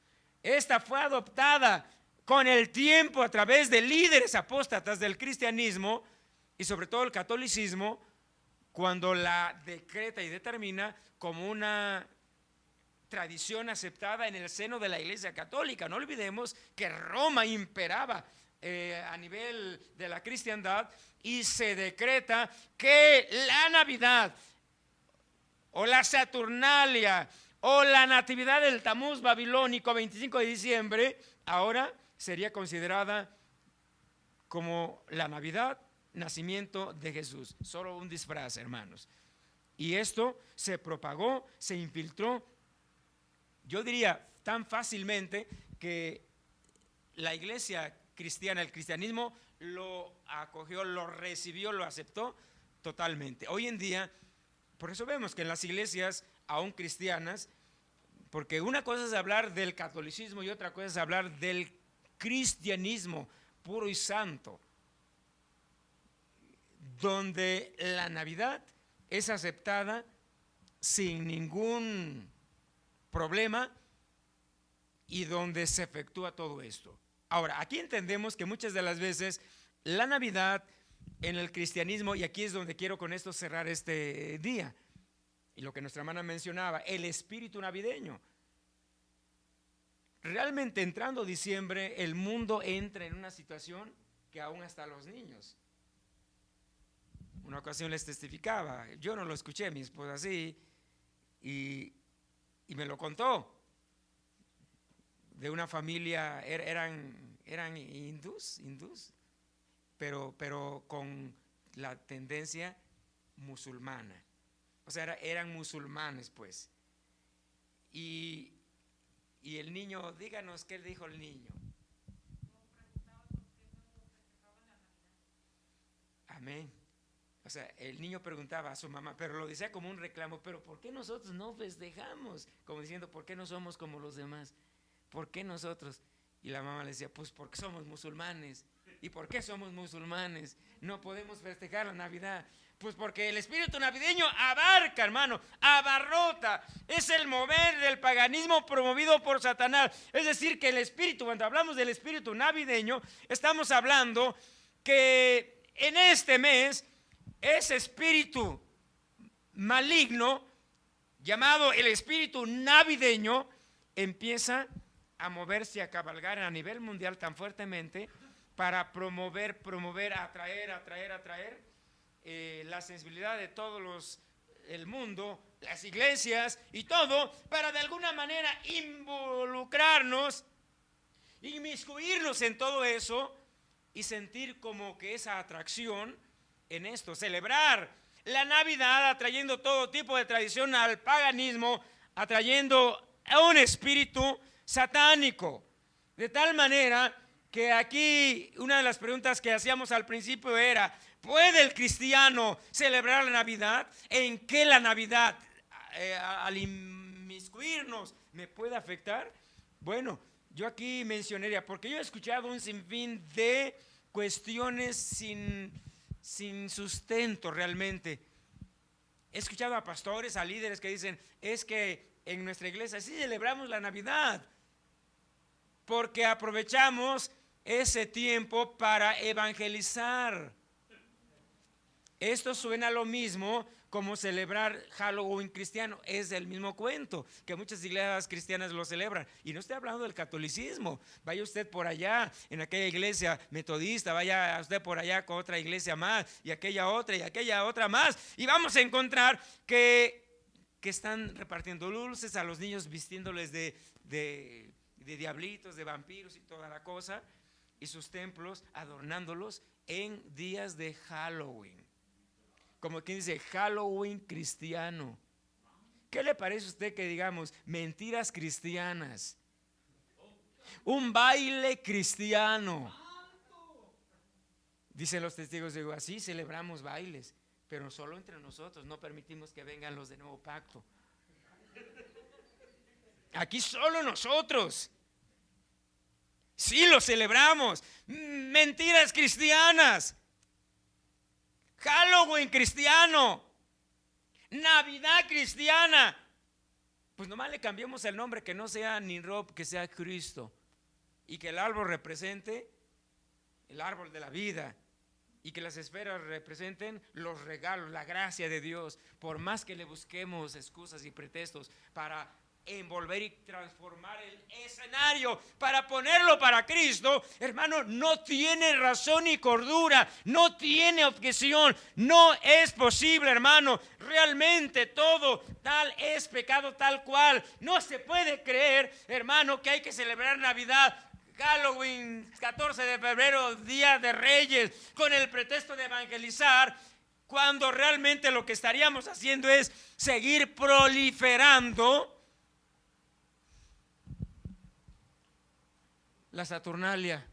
Esta fue adoptada con el tiempo a través de líderes apóstatas del cristianismo y sobre todo el catolicismo, cuando la decreta y determina como una tradición aceptada en el seno de la Iglesia Católica. No olvidemos que Roma imperaba a nivel de la cristiandad y se decreta que la Navidad o la Saturnalia o la natividad del Tamuz babilónico 25 de diciembre ahora sería considerada como la Navidad, nacimiento de Jesús. Solo un disfraz, hermanos. Y esto se propagó, se infiltró, yo diría tan fácilmente que la iglesia cristiana, el cristianismo lo acogió, lo recibió, lo aceptó totalmente. Hoy en día, por eso vemos que en las iglesias aún cristianas, porque una cosa es hablar del catolicismo y otra cosa es hablar del cristianismo puro y santo, donde la Navidad es aceptada sin ningún problema y donde se efectúa todo esto. Ahora, aquí entendemos que muchas de las veces la Navidad en el cristianismo, y aquí es donde quiero con esto cerrar este día, y lo que nuestra hermana mencionaba, el espíritu navideño. Realmente entrando diciembre, el mundo entra en una situación que aún hasta los niños, una ocasión les testificaba, yo no lo escuché, mi esposa sí, y me lo contó, de una familia, eran hindús, pero con la tendencia musulmana, o sea, eran musulmanes pues, y el niño, díganos qué dijo el niño. Amén. O sea, el niño preguntaba a su mamá, pero lo decía como un reclamo, pero ¿por qué nosotros no festejamos? Como diciendo, ¿por qué no somos como los demás? ¿Por qué nosotros? Y la mamá le decía, pues porque somos musulmanes. ¿Y por qué somos musulmanes? No podemos festejar la Navidad. Pues porque el espíritu navideño abarca, hermano, abarrota. Es el mover del paganismo promovido por Satanás. Es decir, que el espíritu, cuando hablamos del espíritu navideño, estamos hablando que en este mes ese espíritu maligno, llamado el espíritu navideño, empieza a moverse, a cabalgar a nivel mundial tan fuertemente para promover, atraer la sensibilidad de todos el mundo, las iglesias y todo, para de alguna manera involucrarnos, inmiscuirnos en todo eso y sentir como que esa atracción en esto, celebrar la Navidad atrayendo todo tipo de tradición al paganismo, atrayendo a un espíritu satánico, de tal manera que aquí una de las preguntas que hacíamos al principio era, ¿puede el cristiano celebrar la Navidad? ¿En qué la Navidad al inmiscuirnos me puede afectar? Bueno, yo aquí mencionaría, porque yo he escuchado un sinfín de cuestiones sin sustento realmente. He escuchado a pastores, a líderes que dicen, es que en nuestra iglesia sí celebramos la Navidad, porque aprovechamos ese tiempo para evangelizar. Esto suena lo mismo como celebrar Halloween cristiano, es el mismo cuento, que muchas iglesias cristianas lo celebran. Y no estoy hablando del catolicismo, vaya usted por allá en aquella iglesia metodista, vaya usted por allá con otra iglesia más, y aquella otra más, y vamos a encontrar que están repartiendo dulces a los niños, vistiéndoles de diablitos, de vampiros y toda la cosa, y sus templos adornándolos en días de Halloween. Como quien dice, Halloween cristiano. ¿Qué le parece a usted que digamos mentiras cristianas? Un baile cristiano. Dicen los testigos de Jehová, sí celebramos bailes, pero solo entre nosotros, no permitimos que vengan los de Nuevo Pacto. Aquí solo nosotros. Sí lo celebramos. Mentiras cristianas. Halloween cristiano. Navidad cristiana. Pues nomás le cambiamos el nombre, que no sea Nimrod, que sea Cristo. Y que el árbol represente el árbol de la vida. Y que las esferas representen los regalos, la gracia de Dios. Por más que le busquemos excusas y pretextos para envolver y transformar el escenario para ponerlo para Cristo, hermano, no tiene razón ni cordura, no tiene objeción, no es posible, hermano. Realmente todo tal es pecado tal cual. No se puede creer, hermano, que hay que celebrar Navidad, Halloween, 14 de febrero, Día de Reyes, con el pretexto de evangelizar, cuando realmente lo que estaríamos haciendo es seguir proliferando la Saturnalia,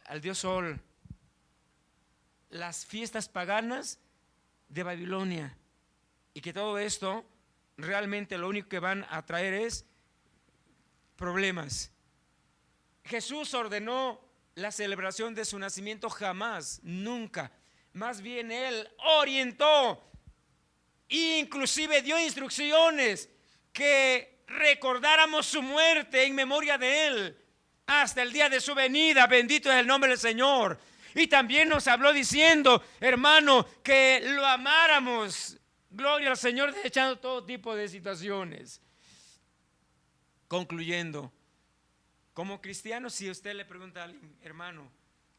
al dios Sol, las fiestas paganas de Babilonia, y que todo esto realmente lo único que van a traer es problemas. Jesús ordenó la celebración de su nacimiento jamás, nunca. Más bien Él orientó, inclusive dio instrucciones que recordáramos su muerte en memoria de Él hasta el día de su venida. Bendito es el nombre del Señor. Y también nos habló diciendo, hermano, que lo amáramos. Gloria al Señor, desechando todo tipo de situaciones. Concluyendo, como cristiano, si usted le pregunta a alguien, hermano,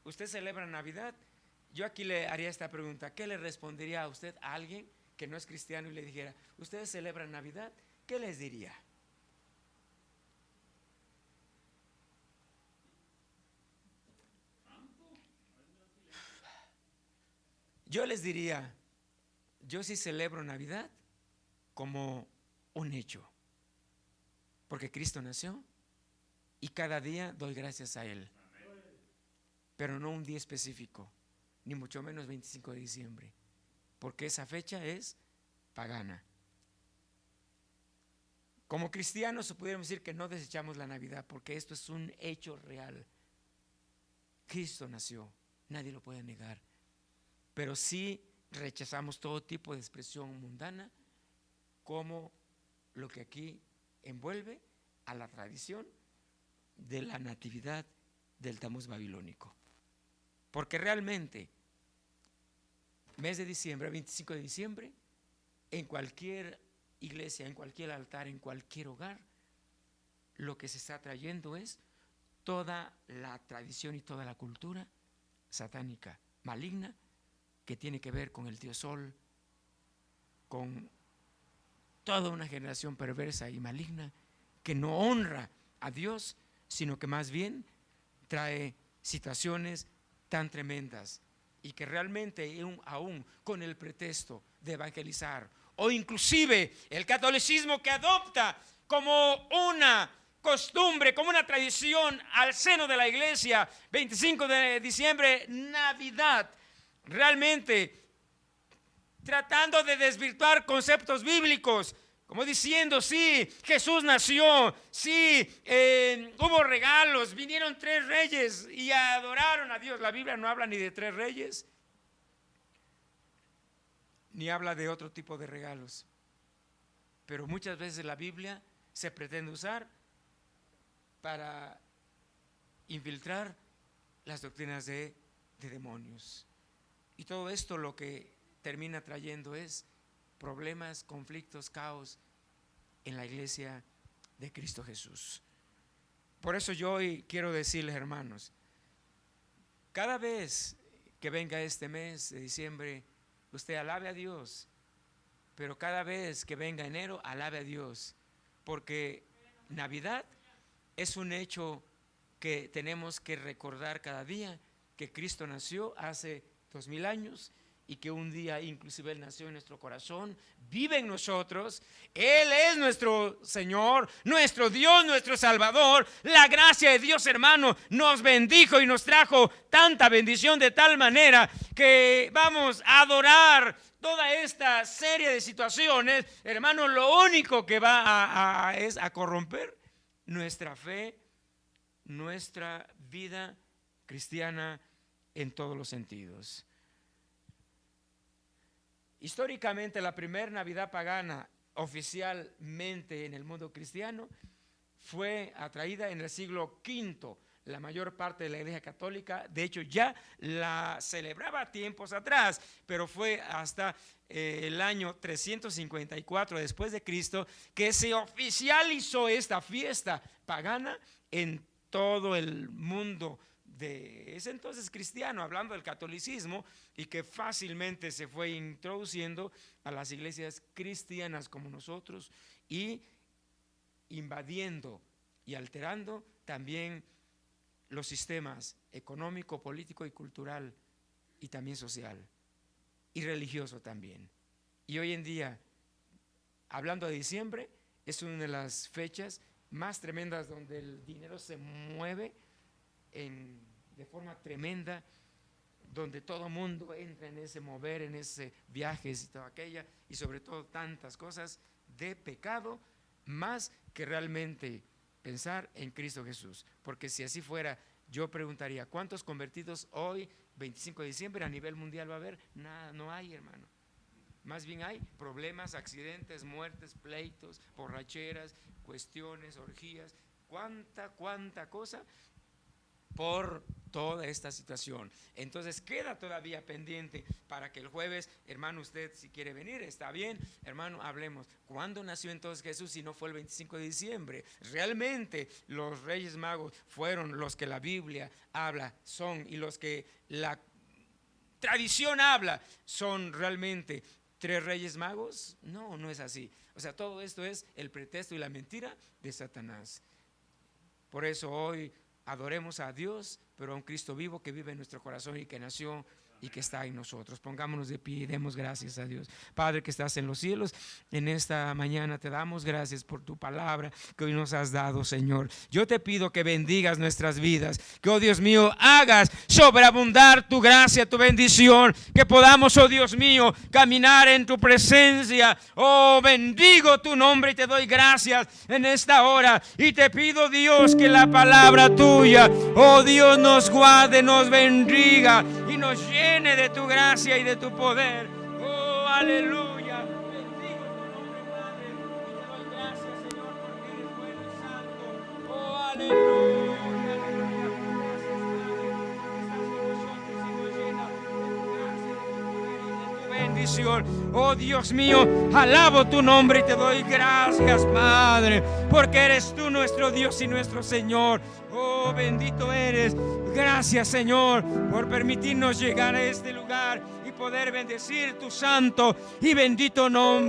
¿usted celebra Navidad? yo aquí le haría esta pregunta: ¿qué le respondería a usted a alguien que no es cristiano y le dijera, ustedes celebran Navidad? ¿Qué les diría? Yo les diría, yo sí celebro Navidad como un hecho, porque Cristo nació y cada día doy gracias a Él, pero no un día específico, ni mucho menos 25 de diciembre, porque esa fecha es pagana. Como cristianos pudiéramos decir que no desechamos la Navidad, porque esto es un hecho real. Cristo nació, nadie lo puede negar, pero sí rechazamos todo tipo de expresión mundana, como lo que aquí envuelve a la tradición de la natividad del Tamuz babilónico. Porque realmente, mes de diciembre, 25 de diciembre, en cualquier iglesia, en cualquier altar, en cualquier hogar, lo que se está trayendo es toda la tradición y toda la cultura satánica, maligna, que tiene que ver con el Dios Sol, con toda una generación perversa y maligna que no honra a Dios, sino que más bien trae situaciones tan tremendas y que realmente aún con el pretexto de evangelizar, o inclusive el catolicismo que adopta como una costumbre, como una tradición al seno de la iglesia, 25 de diciembre, Navidad, realmente tratando de desvirtuar conceptos bíblicos, como diciendo, sí, Jesús nació, sí, hubo regalos, vinieron 3 reyes y adoraron a Dios. La Biblia no habla ni de 3 reyes, ni habla de otro tipo de regalos, pero muchas veces la Biblia se pretende usar para infiltrar las doctrinas de demonios, y todo esto lo que termina trayendo es problemas, conflictos, caos en la iglesia de Cristo Jesús. Por eso yo hoy quiero decirles, hermanos, cada vez que venga este mes de diciembre, usted alabe a Dios, pero cada vez que venga enero, alabe a Dios, porque Navidad es un hecho que tenemos que recordar cada día, que Cristo nació hace 2000 años y que un día inclusive Él nació en nuestro corazón, vive en nosotros. Él es nuestro Señor, nuestro Dios, nuestro Salvador. La gracia de Dios, hermano, nos bendijo y nos trajo tanta bendición de tal manera que vamos a adorar toda esta serie de situaciones, hermano. Lo único que va es a corromper nuestra fe, nuestra vida cristiana en todos los sentidos. Históricamente, la primera Navidad pagana oficialmente en el mundo cristiano fue atraída en el siglo V. La mayor parte de la Iglesia Católica, de hecho, ya la celebraba tiempos atrás, pero fue hasta el año 354 después de Cristo que se oficializó esta fiesta pagana en todo el mundo de ese entonces cristiano, hablando del catolicismo, y que fácilmente se fue introduciendo a las iglesias cristianas como nosotros y invadiendo y alterando también los sistemas económico, político y cultural, y también social y religioso también. Y hoy en día, hablando de diciembre, es una de las fechas más tremendas donde el dinero se mueve de forma tremenda, donde todo mundo entra en ese mover, en ese viajes y toda aquella, y sobre todo tantas cosas de pecado, más que realmente pensar en Cristo Jesús. Porque si así fuera, yo preguntaría, ¿cuántos convertidos hoy, 25 de diciembre, a nivel mundial va a haber? Nada, no hay, hermano. Más bien hay problemas, accidentes, muertes, pleitos, borracheras, cuestiones, orgías, cuánta cosa por toda esta situación. Entonces queda todavía pendiente para que el jueves, hermano, usted si quiere venir, está bien, hermano, hablemos. ¿Cuándo nació entonces Jesús si no fue el 25 de diciembre? Realmente los Reyes Magos fueron los que la Biblia habla, son, y los que la tradición habla, ¿son realmente 3 reyes magos? No, no es así. O sea, todo esto es el pretexto y la mentira de Satanás. Por eso hoy adoremos a Dios, pero a un Cristo vivo que vive en nuestro corazón y que nació y que está en nosotros. Pongámonos de pie y demos gracias a Dios. Padre que estás en los cielos, en esta mañana te damos gracias por tu palabra que hoy nos has dado, Señor. Yo te pido que bendigas nuestras vidas, que, oh Dios mío, hagas sobreabundar tu gracia, tu bendición, que podamos, oh Dios mío, caminar en tu presencia. Oh, bendigo tu nombre y te doy gracias en esta hora, y te pido, Dios, que la palabra tuya, oh Dios, nos guarde, nos bendiga y nos llene de tu gracia y de tu poder. Oh, aleluya. Bendigo tu nombre, Padre, y te doy gracias, Señor, porque eres bueno y santo. Oh, aleluya, aleluya. Gracias, Padre, que estás con nosotros y nos llena de tu gracia, de tu poder y de tu bendición. Oh, Dios mío, alabo tu nombre y te doy gracias, Padre, porque eres tú nuestro Dios y nuestro Señor. Oh, bendito eres. Gracias, Señor, por permitirnos llegar a este lugar y poder bendecir tu santo y bendito nombre.